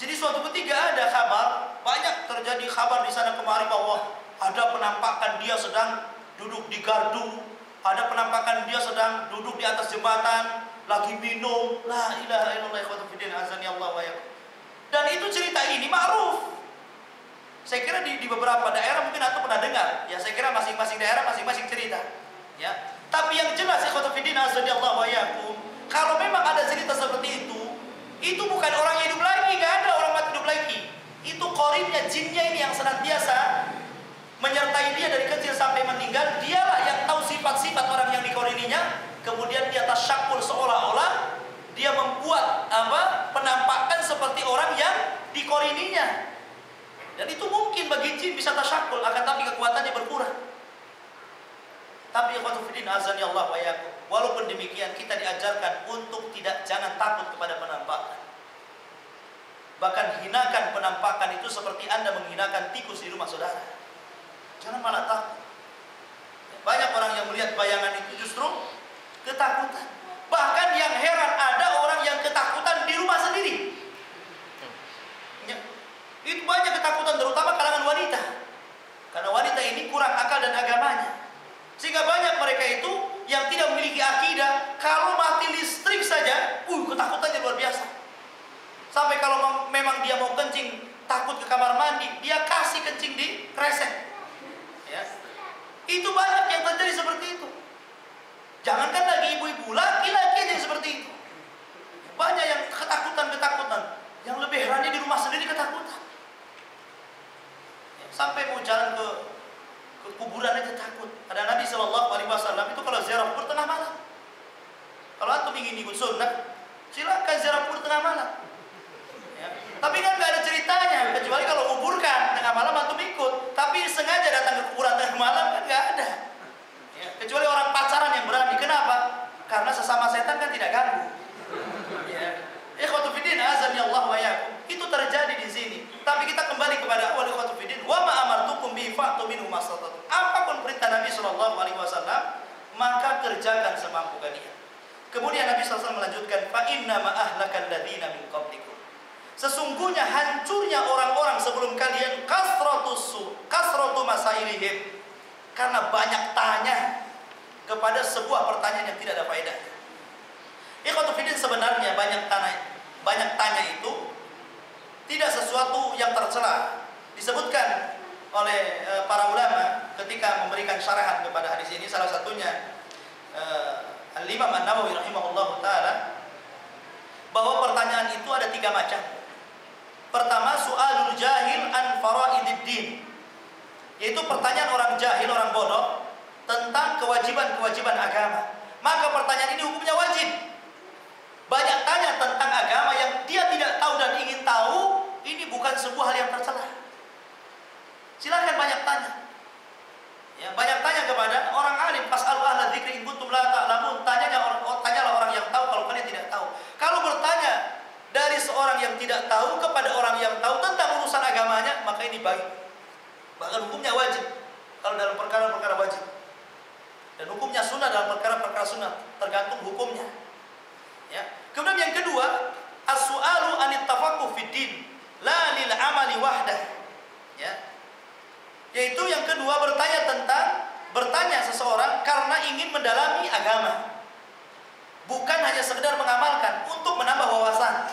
Jadi suatu ketika ada kabar, banyak terjadi kabar di sana kemari bahwa ada penampakan dia sedang duduk di gardu, ada penampakan dia sedang duduk di atas jembatan, lagi minum. La ilaha illallah ikhwatu fiddin azani Allah wa yakum. Dan itu cerita ini ma'ruf. Saya kira di beberapa daerah mungkin atau pernah dengar. Ya saya kira masing-masing daerah masing-masing cerita. Ya. Tapi yang jelas ikhwatu fiddin azani Allah wa yakum, kalau memang ada cerita seperti itu bukan orang yang hidup lagi, nggak ada orang mati hidup lagi. Itu qarinnya, jinnya ini yang senantiasa menyertai dia dari kecil sampai meninggal. Dialah yang tahu sifat-sifat orang yang dikorininya. Kemudian dia tasyakul, seolah-olah dia membuat penampakan seperti orang yang dikorininya. Dan itu mungkin bagi jin bisa tasyakul, akan tapi kekuatannya berkurang. Tapi ikhwatu fiddin azani Allah wa yakum, walaupun demikian kita diajarkan untuk jangan takut kepada penampakan. Bahkan hinakan penampakan itu seperti Anda menghinakan tikus di rumah saudara. Jangan malah takut. Banyak orang yang melihat bayangan itu justru ketakutan. Bahkan yang heran ada orang yang ketakutan di rumah sendiri. Ya. Itu banyak ketakutan terutama kalangan wanita. Karena wanita ini kurang akal dan agamanya. Sehingga banyak mereka itu yang tidak memiliki akidah, kalau mati listrik saja, ketakutannya luar biasa. Sampai kalau memang dia mau kencing, takut ke kamar mandi, dia kasih kencing di kresek. Ya. Itu banyak yang terjadi seperti itu. Jangankan lagi ibu-ibu, laki-laki aja yang seperti itu. Banyak yang ketakutan. Yang lebih herannya di rumah sendiri ketakutan. Ya, sampai mau jalan ke kuburan aja takut. Ada Nabi SAW itu kalau ziarah kubur tengah malam. Kalau antum ingin ikut sunnah, silakan ziarah kubur tengah malam. Ya. Tapi kan nggak ada ceritanya, kecuali kalau kuburkan tengah malam antum ikut. Tapi sengaja datang ke kuburan tengah malam kan nggak ada. Ya. Kecuali orang pacaran yang berani. Kenapa? Karena sesama setan kan tidak ganggu. Ya. Ikhwatu fiddin, azani Allah wa iyyakum. Itu terjadi di sini. Tapi kita kembali kepada awal ikhwatu fiddin, wa ma amartukum bi fa'tu minhu mastata'tum. Apapun perintah Nabi sallallahu alaihi wasallam, maka kerjakan semampu kalian. Kemudian Nabi SAW melanjutkan, fa inna ma ahlakal ladzina min qablikum. Sesungguhnya hancurnya orang-orang sebelum kalian kasratu masailihim, karena banyak tanya kepada sebuah pertanyaan yang tidak ada faedahnya. Ikhwatu fiddin, sebenarnya banyak tanya itu tidak sesuatu yang tercela. Disebutkan oleh para ulama ketika memberikan syarahan kepada hadis ini, salah satunya Al-Imam An-Nawawi rahimahullahu taala, bahwa pertanyaan itu ada 3 macam. Pertama, su'alul jahil an faraididdin, yaitu pertanyaan orang jahil, orang bodoh tentang kewajiban-kewajiban agama. Maka pertanyaan ini hukumnya wajib. Banyak tanya tentang agama yang dia tidak tahu dan ingin tahu, ini bukan sebuah hal yang tercela. Silakan banyak tanya. Ya, banyak tanya kepada orang alim, fas'alu ahla dzikri in kuntum la ta'lamun. Tanyalah orang yang tahu kalau kalian tidak tahu. Kalau bertanya dari seorang yang tidak tahu kepada orang yang tahu tentang urusan agamanya, maka ini baik. Bahkan hukumnya wajib kalau dalam perkara-perkara wajib. Dan hukumnya sunnah dalam perkara-perkara sunnah, tergantung hukumnya. Ya. Kemudian yang kedua, as-su'alu anit tafaqquh fid din la lil amali wahdah. Ya. Yaitu yang kedua, bertanya seseorang karena ingin mendalami agama. Bukan hanya sekedar mengamalkan, untuk menambah wawasan.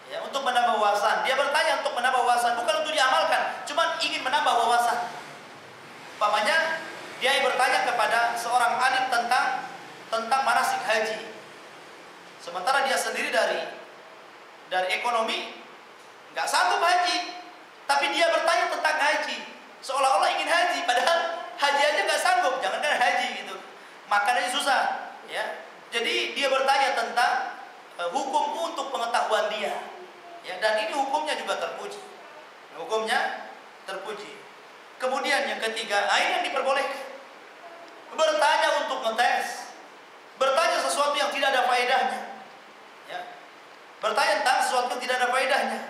Ya, untuk menambah wawasan. Dia bertanya untuk menambah wawasan, bukan untuk diamalkan, cuma ingin menambah wawasan. Umpamanya dia bertanya kepada seorang alim tentang manasik haji. Sementara dia sendiri dari ekonomi nggak sanggup haji, tapi dia bertanya tentang haji, seolah-olah ingin haji, padahal haji aja nggak sanggup, jangankan haji gitu. Makan aja susah, ya. Jadi dia bertanya tentang hukum untuk pengetahuan dia, ya. Dan ini hukumnya juga terpuji, hukumnya terpuji. Kemudian yang ketiga, ini yang diperbolehkan, bertanya untuk ngetes, bertanya sesuatu yang tidak ada faedahnya. Ya. Bertanya tentang sesuatu yang tidak ada faedahnya.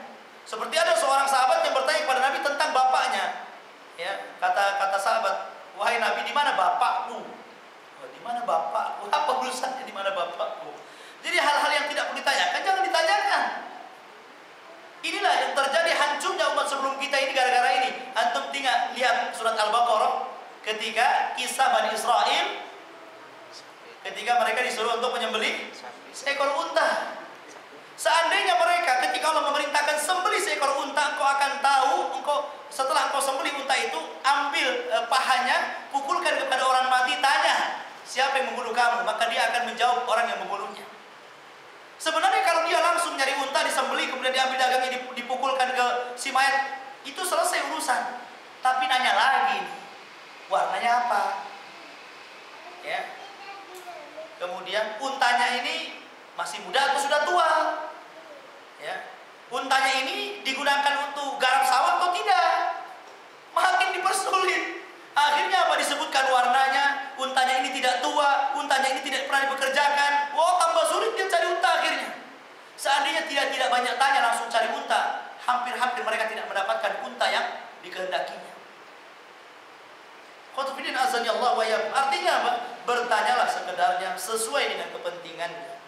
Seperti ada seorang sahabat yang bertanya kepada Nabi tentang bapaknya. Ya, kata sahabat, "Wahai Nabi, di mana bapakmu?" Oh, di mana bapakku? Apa urusannya di mana bapakku? Jadi hal-hal yang tidak perlu ditanyakan jangan ditanyakan. Inilah yang terjadi hancurnya umat sebelum kita ini gara-gara ini. Antum tinggal lihat surat Al-Baqarah ketika kisah Bani Israel ketika mereka disuruh untuk menyembelih seekor unta. Seandainya mereka ketika Allah memerintahkan sembelih seekor unta, engkau akan tahu, setelah engkau sembelih unta itu, ambil pahanya, pukulkan kepada orang mati, tanya siapa yang membunuh kamu, maka dia akan menjawab orang yang membunuhnya. Sebenarnya kalau dia langsung nyari unta, disembelih, kemudian diambil dagangnya, dipukulkan ke si mayat, itu selesai urusan. Tapi nanya lagi, warnanya apa? Ya. Kemudian untanya ini masih muda atau sudah tua? Ya. Untanya ini digunakan untuk garap sawah atau tidak? Makin dipersulit. Akhirnya apa disebutkan warnanya? Untanya ini tidak tua, untanya ini tidak pernah dipekerjakan. Wah, tambah sulit dia cari unta akhirnya. Seandainya tidak banyak tanya, langsung cari hampir mereka tidak mendapatkan unta yang dikehendakinya. Khotufidin azani Allah wa iyyakum. Artinya apa? Bertanyalah sekedarnya sesuai dengan kepentingannya.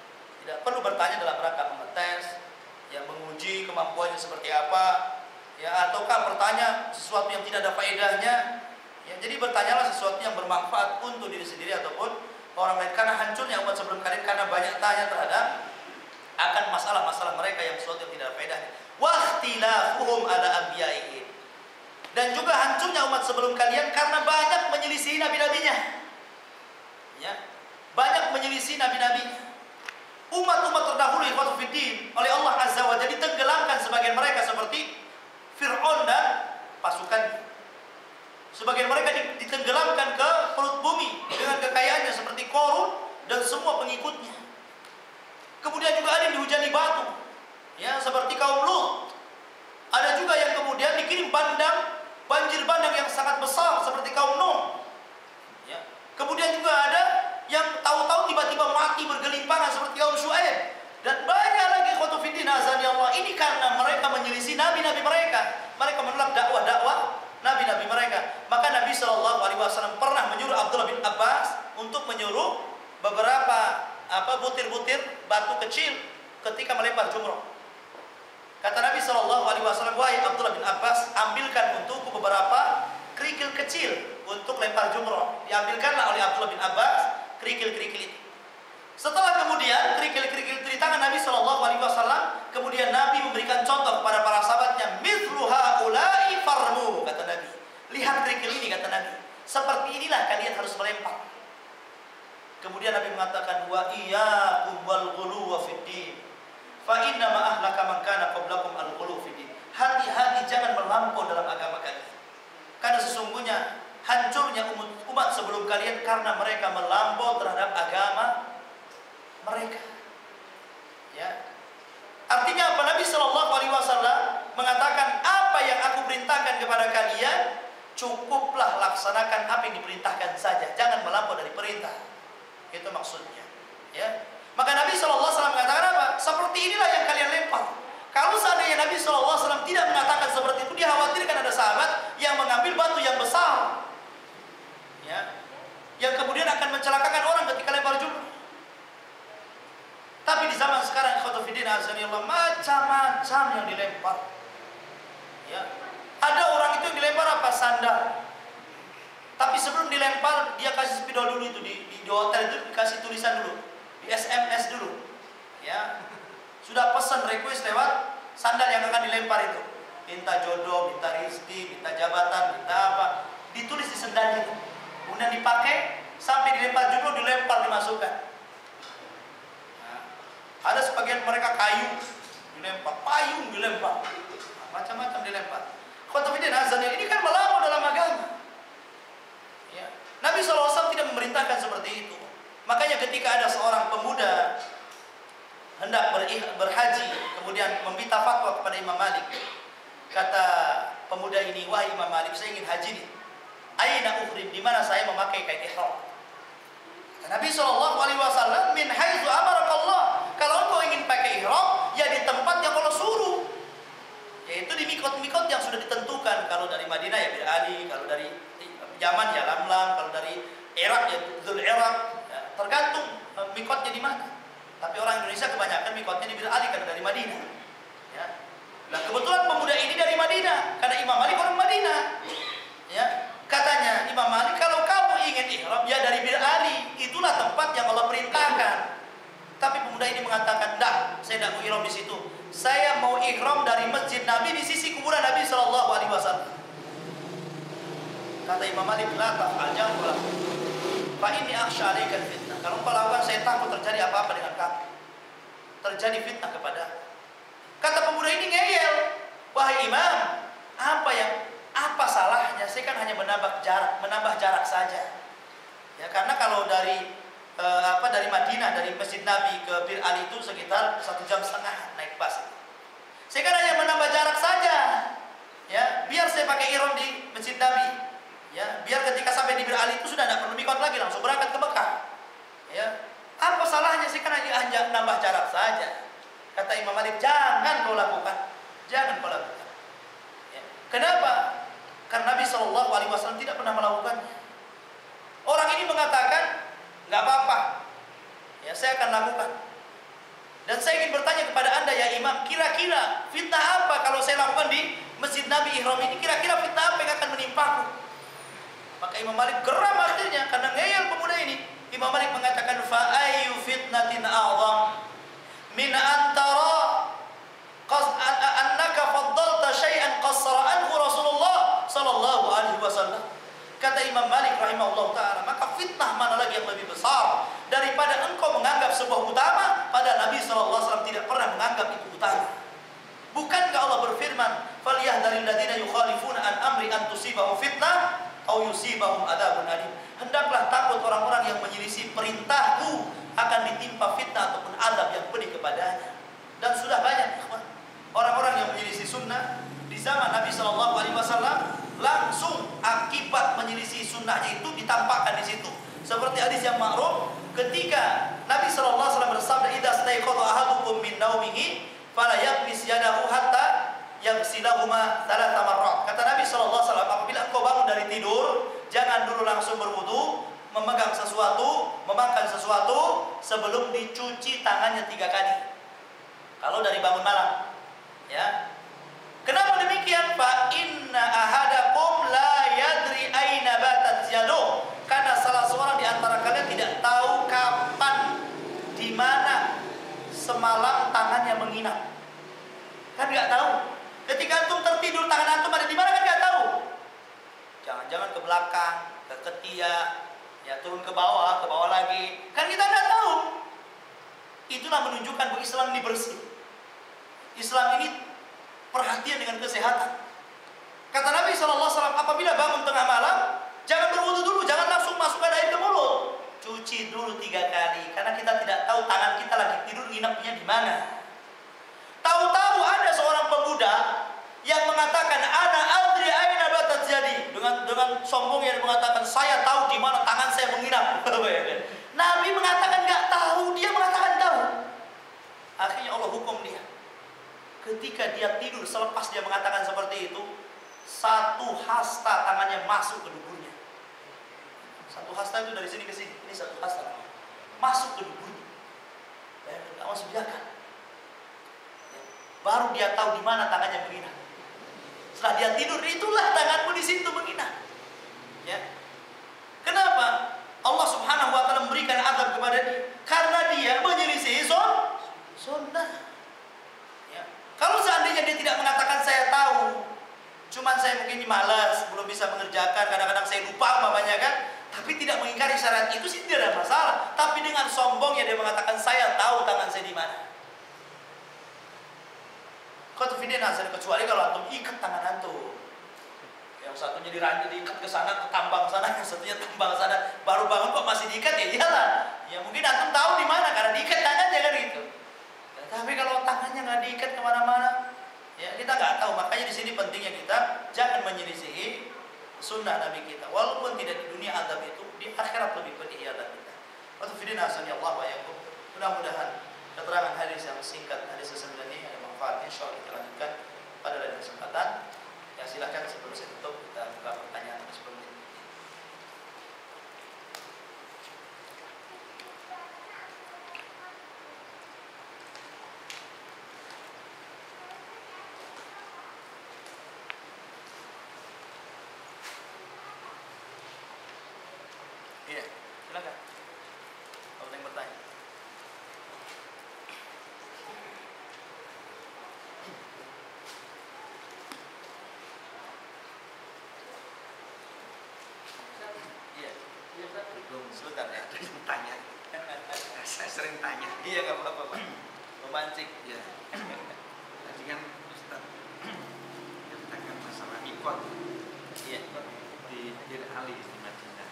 Tidak perlu bertanya dalam rangka mengetes, ya menguji kemampuannya seperti apa, ya ataukah bertanya sesuatu yang tidak ada faedahnya. Ya, jadi bertanyalah sesuatu yang bermanfaat untuk diri sendiri ataupun orang lain. Karena hancurnya umat sebelum kalian karena banyak tanya terhadap akan masalah-masalah mereka yang sesuatu yang tidak ada faedahnya. Wahtilafuhum ala anbiyaihim. Dan juga hancurnya umat sebelum kalian karena banyak menyelisih nabi-nabinya. Ya, banyak menyelisih nabi-nabinya. Umat-umat terdahulu ikhwatu fiddin oleh Allah Azza wa Jalla ditenggelamkan sebagian mereka seperti Fir'aun dan pasukannya. Sebagian mereka ditenggelamkan ke perut bumi dengan kekayaannya seperti Qarun dan semua pengikutnya. Kemudian juga ada yang dihujani batu, ya seperti kaum Lut. Ada juga yang kemudian dikirim banjir bandang yang sangat besar seperti kaum Nuh. Ya. Kemudian juga ada yang tahu-tahu tiba-tiba mati bergelimpangan seperti kaum Syuaib. Dan banyak lagi khotufidin azani Allah. Ini karena mereka menyelisih nabi-nabi mereka. Mereka menolak dakwah-dakwah nabi-nabi mereka. Maka Nabi SAW pernah menyuruh Abdullah bin Abbas untuk menyuruh beberapa butir-butir batu kecil ketika melempar jumroh. Kata Nabi SAW, wahai Abdullah bin Abbas, ambilkan untukku beberapa kerikil kecil untuk lempar jumroh. Diambilkanlah oleh Abdullah bin Abbas kerikil-kerikil itu. Setelah kemudian kerikil-kerikil itu di tangan Nabi SAW, kemudian Nabi memberikan contoh kepada para sahabatnya. Mithlu haula'i farmu, kata Nabi. Lihat kerikil ini, kata Nabi. Seperti inilah kalian harus melempar. Kemudian Nabi mengatakan, wa iyyakum wal ghuluwa fid din. Fa inna ma ahlaka man kana qablakum al-ghulu fid din. Hati-hati jangan melampau dalam agama kalian. Karena sesungguhnya hancurnya umat sebelum kalian karena mereka melampau terhadap agama mereka. Ya. Artinya apa? Nabi SAW mengatakan apa yang aku perintahkan kepada kalian cukuplah laksanakan apa yang diperintahkan saja. Jangan melampau dari perintah. Itu maksudnya. Ya. Maka Nabi SAW mengatakan apa? Seperti inilah yang kalian lempar. Kalau seandainya Nabi SAW tidak mengatakan seperti itu, dia khawatirkan ada sahabat yang mengambil batu yang besar, ya, yang kemudian akan mencelakakan orang ketika lempar jumroh. Tapi di zaman sekarang, khotufidin azanillah, macam-macam yang dilempar. Ya. Ada orang itu yang dilempar apa? Sandal. Tapi sebelum dilempar, dia kasih spidol dulu itu di hotel itu dikasih tulisan dulu. Di SMS dulu, ya sudah pesan request lewat sandal yang akan dilempar itu, minta jodoh, minta rezeki, minta jabatan, minta apa, ditulis di sandal itu, kemudian dipakai sampai dilempar jodoh, dilempar dimasukkan. Nah, ada sebagian mereka kayu dilempar, payung dilempar, macam-macam dilempar. Khotufidin azan ini kan melampau dalam agama. Ya. Nabi SAW tidak memerintahkan seperti itu. Makanya ketika ada seorang pemuda hendak berhaji, kemudian meminta fatwa kepada Imam Malik, kata pemuda ini, wahai Imam Malik, saya ingin haji nih. Aina uhrim, di mana saya memakai kain ihram? Nabi SAW, min haitsu amarakallah. Kalau engkau ingin pakai ihram, ya di tempat yang Allah suruh, yaitu di mikot-mikot yang sudah ditentukan. Kalau dari Madinah ya Bir Ali, kalau dari Yaman ya Lamlam, kalau dari Irak ya Dzul Iraq. Tergantung mikotnya di mana. Tapi orang Indonesia kebanyakan mikotnya di Bir Ali karena dari Madinah. Ya. Nah kebetulan pemuda ini dari Madinah karena Imam Malik orang Madinah. Ya. Katanya Imam Malik, kalau kamu ingin ihram ya dari Bir Ali, itulah tempat yang Allah perintahkan. Tapi pemuda ini mengatakan, "Dah, saya tidak mau ihram di situ. Saya mau ihram dari Masjid Nabi di sisi kuburan Nabi SAW." Kata Imam Malik, "La taf'al, jangan melakukan. Fa inni akhsha 'alaika fitnah. Kalau engkau lakukan, saya takut terjadi apa-apa dengan kamu. Terjadi fitnah kepada." Kata pemuda ini ngeyel, "Wahai Imam, apa salahnya? Saya kan hanya menambah jarak saja." Ya, karena kalau dari Madinah, dari Masjid Nabi ke Bir Ali itu sekitar 1,5 jam naik bus. Saya kan hanya menambah jarak saja. Ya, biar saya pakai ihram di Masjid Nabi. Ya, biar ketika sampai di Bir Ali itu sudah tidak perlu mikot lagi, langsung berangkat ke Mekah. Ya, apa salahnya? Saya kan hanya nambah jarak saja. Kata Imam Malik, jangan kau lakukan. Jangan kau lakukan. Kenapa? Karena Nabi Shallallahu Alaihi Wasallam tidak pernah melakukannya. Orang ini mengatakan, nggak apa-apa, ya saya akan lakukan. Dan saya ingin bertanya kepada anda ya imam, kira-kira fitnah apa kalau saya lakukan di Masjid Nabi Ihram ini? Kira-kira fitnah apa yang akan menimpaku? Maka Imam Malik geram akhirnya karena ngeyel pemuda ini. Imam Malik mengatakan, fa ayyu fitnatin a'zam min antara annaka faddalta syai'an qassara anhu Rasulullah sallallahu alaihi wasallam. Kata Imam Malik rahimahullah ta'ala, maka fitnah mana lagi yang lebih besar daripada engkau menganggap sebuah utama pada Nabi sallallahu alaihi wasallam tidak pernah menganggap itu utama. Bukankah Allah berfirman, falyahdharil ladzina yukhalifuna an amri an tusibahum fitnah aw yusibahum adzabun alim. Hendaklah takut orang-orang yang menyelisih perintahku akan ditimpa fitnah ataupun azab yang pedih kepadanya. Dan sudah banyak orang-orang yang menyelisih sunnah di zaman Nabi sallallahu alaihi wasallam, langsung akibat menyelisih sunnahnya itu ditampakkan di situ. Seperti hadis yang ma'ruf ketika Nabi sallallahu alaihi wasallam bersabda, idza staiqadha ahadukum min naumihi fala yaqmis yadahu hatta yaghsilahuma thalatha marrat. Kata Nabi sallallahu alaihi wasallam, apabila engkau bangun dari tidur, jangan dulu langsung berwudu, memegang sesuatu, memakan sesuatu sebelum dicuci tangannya 3 kali. Kalau dari bangun malam, ya. Kenapa demikian? Fa inna ahadakum la yadri aina batat yaduh. Karena salah seorang di antara kalian tidak tahu kapan, di mana semalam tangannya menginap. Kan nggak tahu. Ketika antum tertidur, tangan antum ada di mana kan nggak tahu. Jangan-jangan ke belakang, ke ketiak, ya turun ke bawah lagi. Kan kita nggak tahu. Itulah menunjukkan bahwa Islam ini bersih. Islam ini perhatian dengan kesehatan. Kata Nabi SAW, apabila bangun tengah malam, jangan berwudu dulu, jangan langsung masukkan air ke mulut. Cuci dulu 3 kali, karena kita tidak tahu tangan kita lagi tidur nginapnya di mana. Tahu-tahu ada seorang pemuda yang mengatakan, ana adri aina batat jadi, dengan sombongnya mengatakan, saya tahu di mana tangan saya menginap. Nabi mengatakan nggak tahu, dia mengatakan tahu. Akhirnya Allah hukum dia. Ketika dia tidur, selepas dia mengatakan seperti itu, 1 hasta tangannya masuk ke duburnya. 1 hasta itu dari sini ke sini. Ini 1 hasta masuk ke duburnya. Ya, tidak masuk biarkan. Ya. Baru dia tahu di mana tangannya menginap. Setelah dia tidur, itulah tanganmu di situ menginap. Ya. Kenapa? Allah Subhanahu wa taala memberikan azab kepada dia karena dia menyelisih sunnah. Kalau seandainya dia tidak mengatakan saya tahu, cuman saya mungkin malas, belum bisa mengerjakan, kadang-kadang saya lupa umpamanya kan, tapi tidak mengingkari syarat itu sih tidak ada masalah. Tapi dengan sombongnya dia mengatakan saya tahu tangan saya di mana. Kecuali kalau antum ikat tangan antum. Yang satunya diikat ke sana, ke tambang sana, yang satunya tambang sana, baru bangun kok masih diikat, ya iyalah. Ya mungkin antum tahu di mana karena diikat tangannya kan gitu. Tapi kalau tangannya nggak diikat kemana-mana, ya kita nggak tahu. Makanya di sini pentingnya kita jangan menyelisihi sunnah Nabi kita. Walaupun tidak di dunia azab itu, di akhirat lebih pedih azab kita. Mudah-mudahan keterangan hadis yang singkat, hadis ke-9 ini ada manfaatnya. Insyaallah kita lanjutkan pada lain kesempatan. Ya silakan sebelum saya tutup kita buka pertanyaan sebelum ini. Iya, silakan. Kalau ada yang bertanya. Iya. Sebentar ya. Ada yang tanya. Saya sering tanya. Iya, nggak apa-apa, Pak. Memancing. Iya. Tadi kan Ustaz katakan masalah ikut. Iya. Di Hajar Ali di Madinah.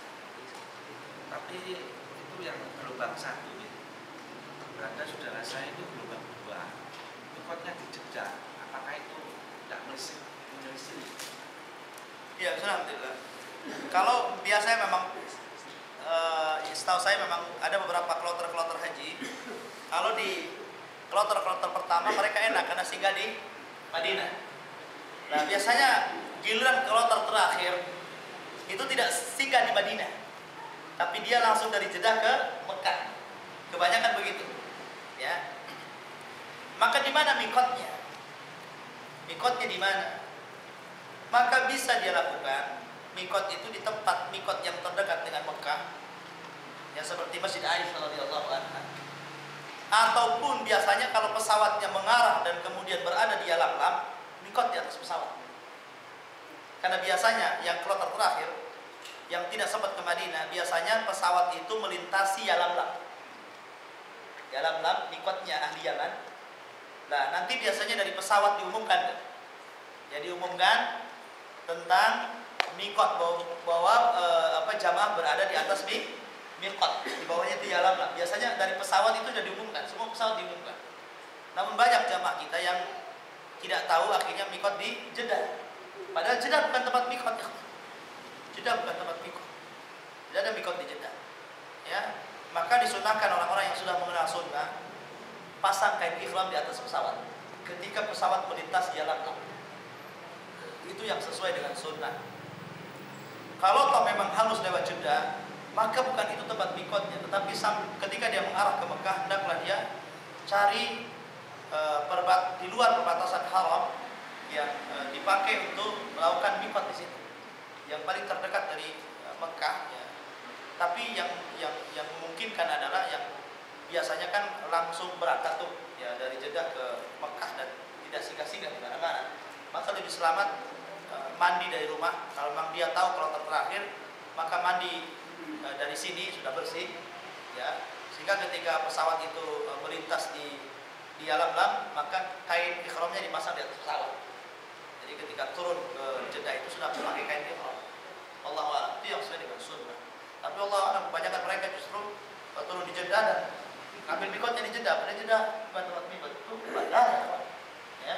Tapi itu yang gelombang 1 gitu. Berada saudara saya itu gelombang 2. Ikutnya di Jeddah. Apakah itu tidak menyelisih? Iya, alhamdulillah. Kalau biasanya memang setahu saya memang ada beberapa kloter haji. Kalau di kloter pertama mereka enak karena singgah di Madinah. Nah biasanya giliran kloter terakhir itu tidak singgah di Madinah, tapi dia langsung dari Jeddah ke Mekah. Kebanyakan begitu, ya. Maka di mana mikotnya? Mikotnya di mana? Maka bisa dia lakukan mikot itu di tempat mikot yang terdekat dengan Mekah, yang seperti Masjid Aisyah radhiyallahu anha. Ataupun biasanya kalau pesawatnya mengarah dan kemudian berada di Yalamlam, mikot di atas pesawat. Karena biasanya yang kloter terakhir yang tidak sempat ke Madinah, biasanya pesawat itu melintasi Yalamlam. Yalamlam mikotnya ahli Yaman. Nah, nanti biasanya dari pesawat diumumkan. Ya diumumkan tentang mikot bahwa jamaah berada di atas mikot. Di bawahnya itu Yalamlam. Biasanya dari pesawat itu sudah diumumkan, semua pesawat diumumkan. Namun banyak jamaah kita yang tidak tahu akhirnya mikot di Jeddah. Padahal Jeddah bukan tempat mikot, ya. Jeddah bukan tempat mikot. Tidak ada mikot di Jeddah. Ya, maka disunahkan orang-orang yang sudah mengenal sunnah pasang kain ihram di atas pesawat ketika pesawat melintas Yalamlam. Itu yang sesuai dengan sunnah. Kalau toh memang harus lewat Jeddah, maka bukan itu tempat mikotnya, tetapi ketika dia mengarah ke Mekah, hendaklah dia cari di luar perbatasan haram yang dipakai untuk melakukan mikot di situ, yang paling terdekat dari Mekah. Ya. Tapi yang memungkinkan adalah yang biasanya kan langsung berangkat tuh, ya dari Jeddah ke Mekah dan tidak singgah-singgah di mana-mana. Maka lebih selamat mandi dari rumah. Kalau memang dia tahu kalau terakhir, maka mandi dari sini sudah bersih, ya. Sehingga ketika pesawat itu melintas di Yalamlam, maka kain ihramnya dipasang di atas pesawat. Jadi ketika turun ke Jeddah itu sudah memakai kain ihram. Allahu a'lam, itu yang sesuai dengan sunnah. Tapi Allah a'lam, kebanyakan mereka justru turun di Jeddah dan ambil mikotnya di Jeddah. Pada Jeddah bukan tempat mikot, itu bandara, ya.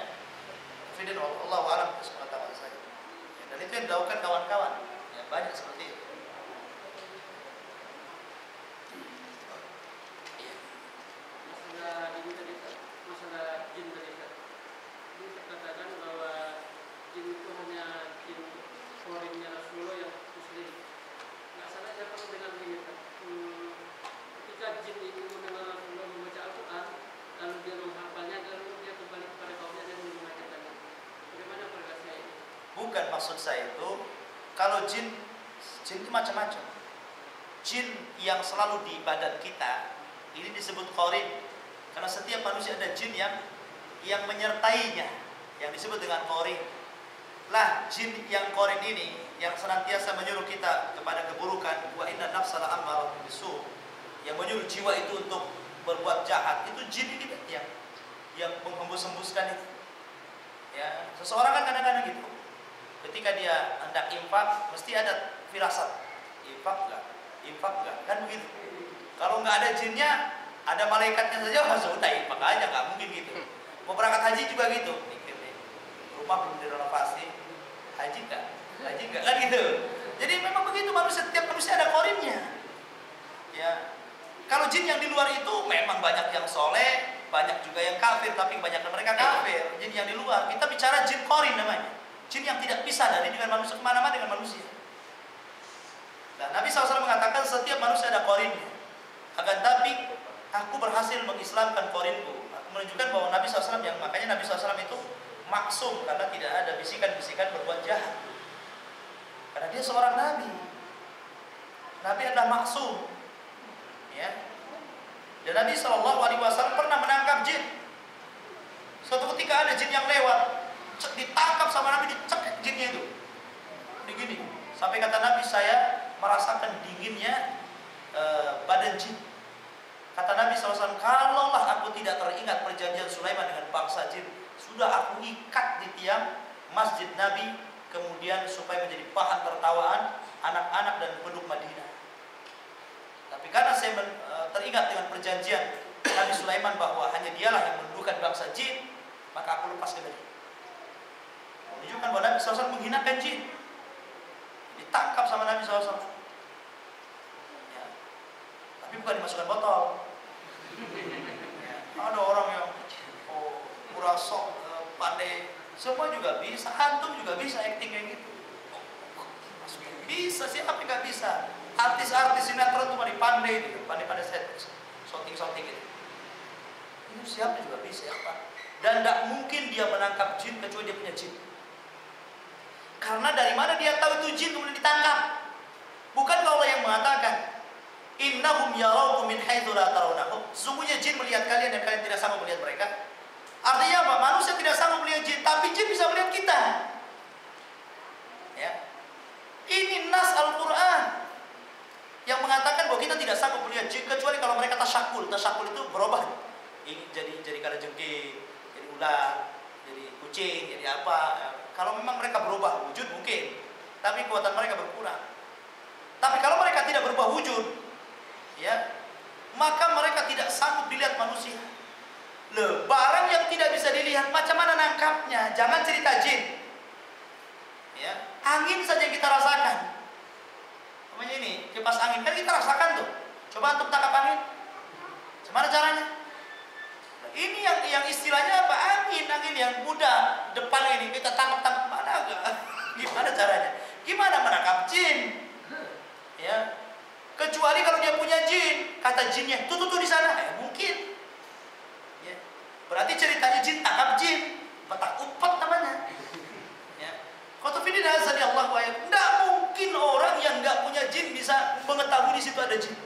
Fidin Allahu a'lam sepengetahuan saya. Ya, dan itu yang dilakukan kawan-kawan, ya, banyak seperti itu. Masalah jin tadi, ini terkatakan bahwa jin itu hanya jin korinnya Rasulullah yang muslim. Nggak salah saya pernah dengar begini, ketika jin itu mendengar Rasulullah membaca Al-Quran, lalu dia menghafalnya, lalu dia kembali kepada kaumnya dan mengajarkannya. Bagaimana perkataannya ini? Bukan maksud saya itu, kalau jin itu macam-macam. Jin yang selalu di badan kita ini disebut qarin. Karena setiap manusia ada jin yang menyertainya, yang disebut dengan qarin. Lah, jin yang qarin ini yang senantiasa menyuruh kita kepada keburukan, wa inna nafsa la'ammaratun bisu', yang menyuruh jiwa itu untuk berbuat jahat, itu jin ini yang menghembus-hembuskan itu. Ya, seseorang kan kadang-kadang gitu. Ketika dia hendak infak, mesti ada firasat. Infak enggak, kan begitu. Kalau enggak ada jinnya, ada malaikatnya saja, sudah infak aja, nggak mungkin gitu. Mau berangkat haji juga gitu, mikir nih, rumah belum direnovasi, haji enggak, kan gitu. Jadi memang begitu, setiap manusia ada korinnya. Ya, kalau jin yang di luar itu memang banyak yang soleh, banyak juga yang kafir, tapi kebanyakan mereka kafir. Jin yang di luar, kita bicara jin korin namanya, jin yang tidak pisah dari dengan manusia, kemana-mana dengan manusia. Nah, Nabi SAW mengatakan setiap manusia ada korinnya. Akan tapi aku berhasil mengislamkan korinku. Menunjukkan bahwa Nabi SAW, yang makanya Nabi SAW itu maksum, karena tidak ada bisikan-bisikan berbuat jahat. Karena dia seorang Nabi. Nabi adalah maksum, ya. Dan Nabi SAW pernah menangkap jin. Suatu ketika ada jin yang lewat, ditangkap sama Nabi, dicekik jinnya itu. Begini, sampai kata Nabi, saya merasakan dinginnya badan jin. Kata Nabi SAW, kalaulah aku tidak teringat perjanjian Sulaiman dengan bangsa jin, sudah aku ikat di tiang masjid Nabi, kemudian supaya menjadi bahan tertawaan anak-anak dan penduduk Madinah. Tapi karena saya teringat dengan perjanjian Nabi Sulaiman bahwa hanya dialah yang menundukkan bangsa jin, maka aku lepas kendali. Menunjukkan bahwa Nabi SAW menghinakan jin. Ditangkap sama Nabi SAW. Ya. Tapi bukan dimasukkan botol. Ya. Ada orang yang merasa pandai Semua juga bisa, antum juga bisa acting kayak gitu. Bisa, siapa yang nggak bisa? Artis-artis sinetron tuh pandai gitu, pandai shooting gitu. Ini siapa juga bisa ya Pak? Dan tidak mungkin dia menangkap jin kecuali dia punya jin. Karena dari mana dia tahu itu jin kemudian ditangkap? Bukan Allah yang mengatakan, innahum yarawkum min haitsu la tarawnahum. Sesungguhnya jin melihat kalian dan kalian tidak sanggup melihat mereka. Artinya apa? Manusia tidak sanggup melihat jin, tapi jin bisa melihat kita. Ya. Ini nas Al-Quran yang mengatakan bahwa kita tidak sanggup melihat jin kecuali kalau mereka tasyakul. Tasyakul itu berubah. Ini jadi kalajengking, jadi ular, jadi kucing, jadi apa. Kalau memang mereka berubah wujud mungkin, tapi kekuatan mereka berkurang. Tapi kalau mereka tidak berubah wujud, ya, maka mereka tidak sanggup dilihat manusia. Loh, barang yang tidak bisa dilihat macam mana nangkapnya? Jangan cerita jin. Ya, angin saja kita rasakan. Namanya ini, kipas angin kan kita rasakan tuh. Coba untuk tangkap angin. Gimana caranya? Nah, ini yang istilahnya apa? Angin yang muda depan ini kita tangkap mana enggak? Gimana caranya? Gimana menangkap jin? Ya. Kecuali kalau dia punya jin, kata jinnya, tuh di sana. Mungkin. Ya. Berarti ceritanya jin tangkap jin, petak umpet namanya. Ya. Qatafidin azani Allah wa iyyakum. Tidak mungkin orang yang nggak punya jin bisa mengetahui di situ ada jin.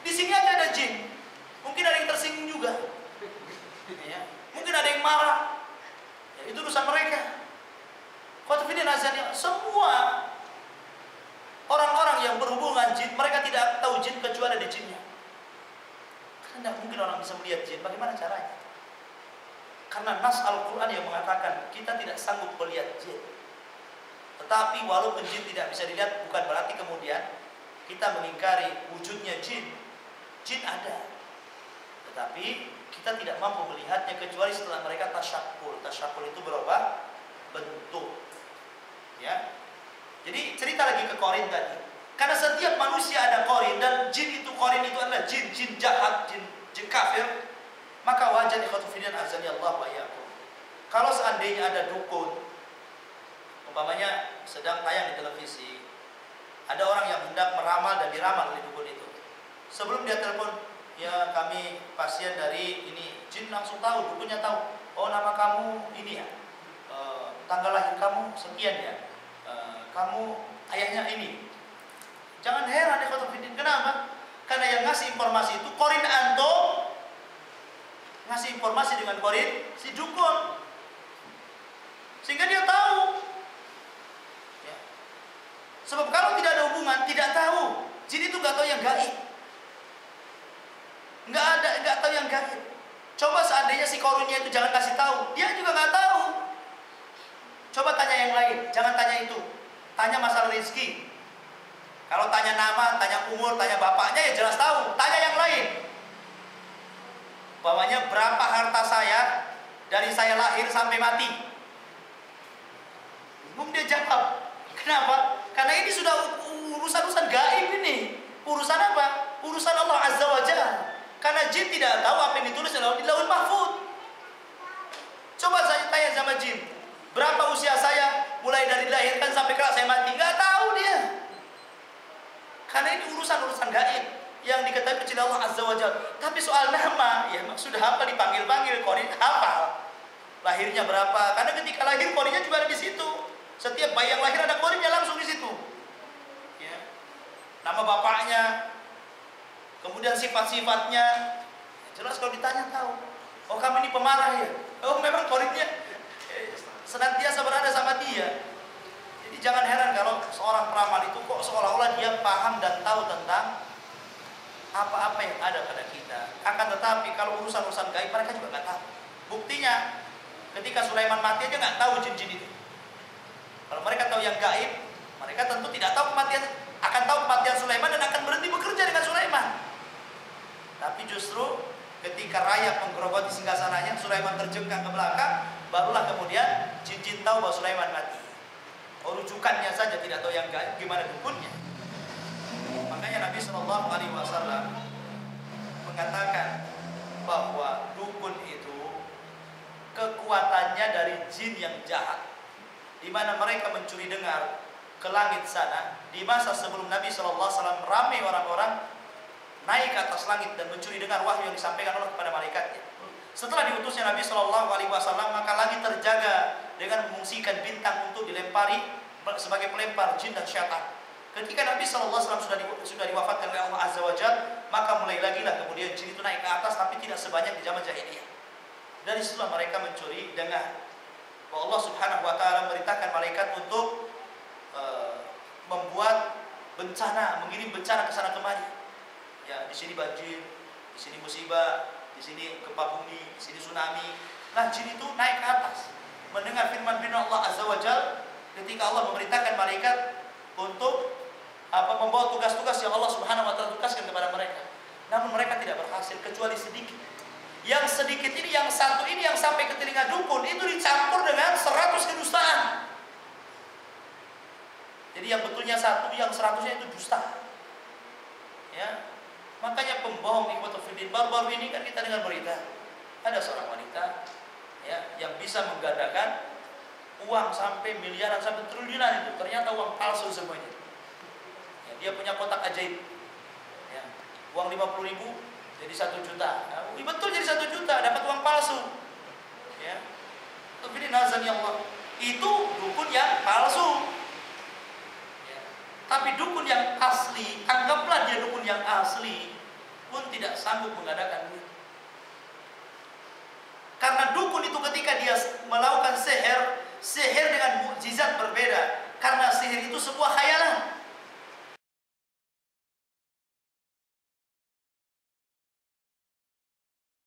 Di sini aja ada jin. Mungkin ada yang tersinggung juga. Ya. Mungkin ada yang marah. Ya, itu urusan mereka. Qatafidin azani, semua orang-orang yang berhubungan jin, mereka tidak tahu jin kecuali ada jinnya. Karena tidak mungkin orang bisa melihat jin. Bagaimana caranya? Karena nas Al-Quran yang mengatakan kita tidak sanggup melihat jin. Tetapi walaupun jin tidak bisa dilihat, bukan berarti kemudian kita mengingkari wujudnya jin. Jin ada, tetapi kita tidak mampu melihatnya kecuali setelah mereka tasyakul. Tasyakul itu berubah bentuk. Ya. Jadi cerita lagi ke korin tadi. Karena setiap manusia ada korin, dan jin itu, korin itu adalah jin jahat, jin kafir. Maka wajar ikhwatufiddin azani Allah wa iyyakum. Kalau seandainya ada dukun, umpamanya sedang tayang di televisi, ada orang yang hendak meramal dan diramal oleh dukun itu. Sebelum dia telepon, ya kami pasien dari ini, jin langsung tahu, dukunnya tahu. Oh, nama kamu ini ya, tanggal lahir kamu sekian ya, kamu ayahnya ini. Jangan heran ikhwatufiddin, kenapa? Karena yang ngasih informasi itu korin antum, ngasih informasi dengan korin si dukun, sehingga dia tahu. Ya. Sebab kalau tidak ada hubungan, tidak tahu. Jin itu nggak tahu yang gaib, nggak tahu yang gaib. Coba seandainya si korinnya itu jangan kasih tahu, dia juga nggak tahu. Coba tanya yang lain, jangan tanya itu. Tanya masalah rezeki. Kalau tanya nama, tanya umur, tanya bapaknya ya jelas tahu. Tanya yang lain. Umpamanya berapa harta saya dari saya lahir sampai mati. Bingung dia jawab. Kenapa? Karena ini sudah urusan gaib ini. Urusan apa? Urusan Allah Azza wa Jalla. Karena jin tidak tahu apa yang ditulis di Lauhul Mahfuz. Coba saya tanya sama jin, berapa usia saya mulai dari dilahirkan sampai kelak saya mati? Nggak tahu dia. Karena ini urusan gaib yang diketahui kecil Allah Azza wa Jalla. Tapi soal nama, ya sudah hafal, dipanggil-panggil, korin hafal. Lahirnya berapa? Karena ketika lahir korinnya juga ada di situ. Setiap bayi yang lahir ada korinnya langsung di situ. Ya. Nama bapaknya, kemudian sifat-sifatnya. Jelas kalau ditanya tahu. Oh, kamu ini pemarah ya? Oh, memang korinnya senantiasa berada sama dia. Jadi jangan heran kalau seorang peramal itu kok seolah-olah dia paham dan tahu tentang apa-apa yang ada pada kita. Akan tetapi kalau urusan-urusan gaib mereka juga nggak tahu. Buktinya ketika Sulaiman mati aja nggak tahu jin-jin itu. Kalau mereka tahu yang gaib, mereka tentu tidak tahu kematian, akan tahu kematian Sulaiman dan akan berhenti bekerja dengan Sulaiman. Tapi justru ketika rayap menggerogoti singgasananya, Sulaiman terjengkang ke belakang, barulah kemudian jin-jin tahu bahwa Sulaiman mati. Rujukannya saja tidak tahu yang gaib, gimana dukunnya. Makanya Nabi SAW mengatakan bahwa dukun kekuatannya dari jin yang jahat, di mana mereka mencuri dengar ke langit sana. Di masa sebelum Nabi SAW ramai orang-orang naik ke atas langit dan mencuri dengar wahyu yang disampaikan Allah kepada malaikatnya. Setelah diutusnya Nabi SAW, maka langit terjaga dengan mengungsikan bintang untuk dilempari sebagai pelempar jin dan syaitan. Ketika Nabi SAW sudah diwafatkan oleh Allah Azza wa Jalla, maka mulai lagi lah kemudian jin itu naik ke atas, tapi tidak sebanyak di zaman jahiliyah. Dari situlah mereka mencuri dengar. Allah Subhanahu wa taala memerintahkan malaikat untuk membuat bencana, mengirim bencana ke sana kemari. Ya, di sini banjir, di sini musibah, di sini gempa bumi, di sini tsunami. Nah, jin itu naik ke atas, mendengar firman Allah Azza wa Jalla ketika Allah memerintahkan malaikat untuk membawa tugas-tugas yang Allah Subhanahu wa taala tugaskan kepada mereka. Namun mereka tidak berhasil kecuali sedikit. Yang sedikit ini, yang satu ini yang sampai ke telinga dukun itu dicampur dengan 100 kedustaan. Jadi yang betulnya satu, yang 100-nya itu dusta. Ya. Makanya pembohong ikhwatul fiddin, baru-baru ini kan kita dengar berita ada seorang wanita ya yang bisa menggandakan uang sampai miliaran sampai triliunan, itu ternyata uang palsu semuanya. Ya, dia punya kotak ajaib. Ya, uang 50.000 jadi 1 juta. Ya, betul jadi 1 juta, dapat uang palsu. Ya. Tapi nazan ya Allah, itu dukun yang palsu. Ya. Tapi dukun yang asli, anggaplah dia dukun yang asli, pun tidak sanggup mengadakan duit. Karena dukun itu ketika dia melakukan sihir dengan mukjizat berbeda. Karena sihir itu sebuah khayalan.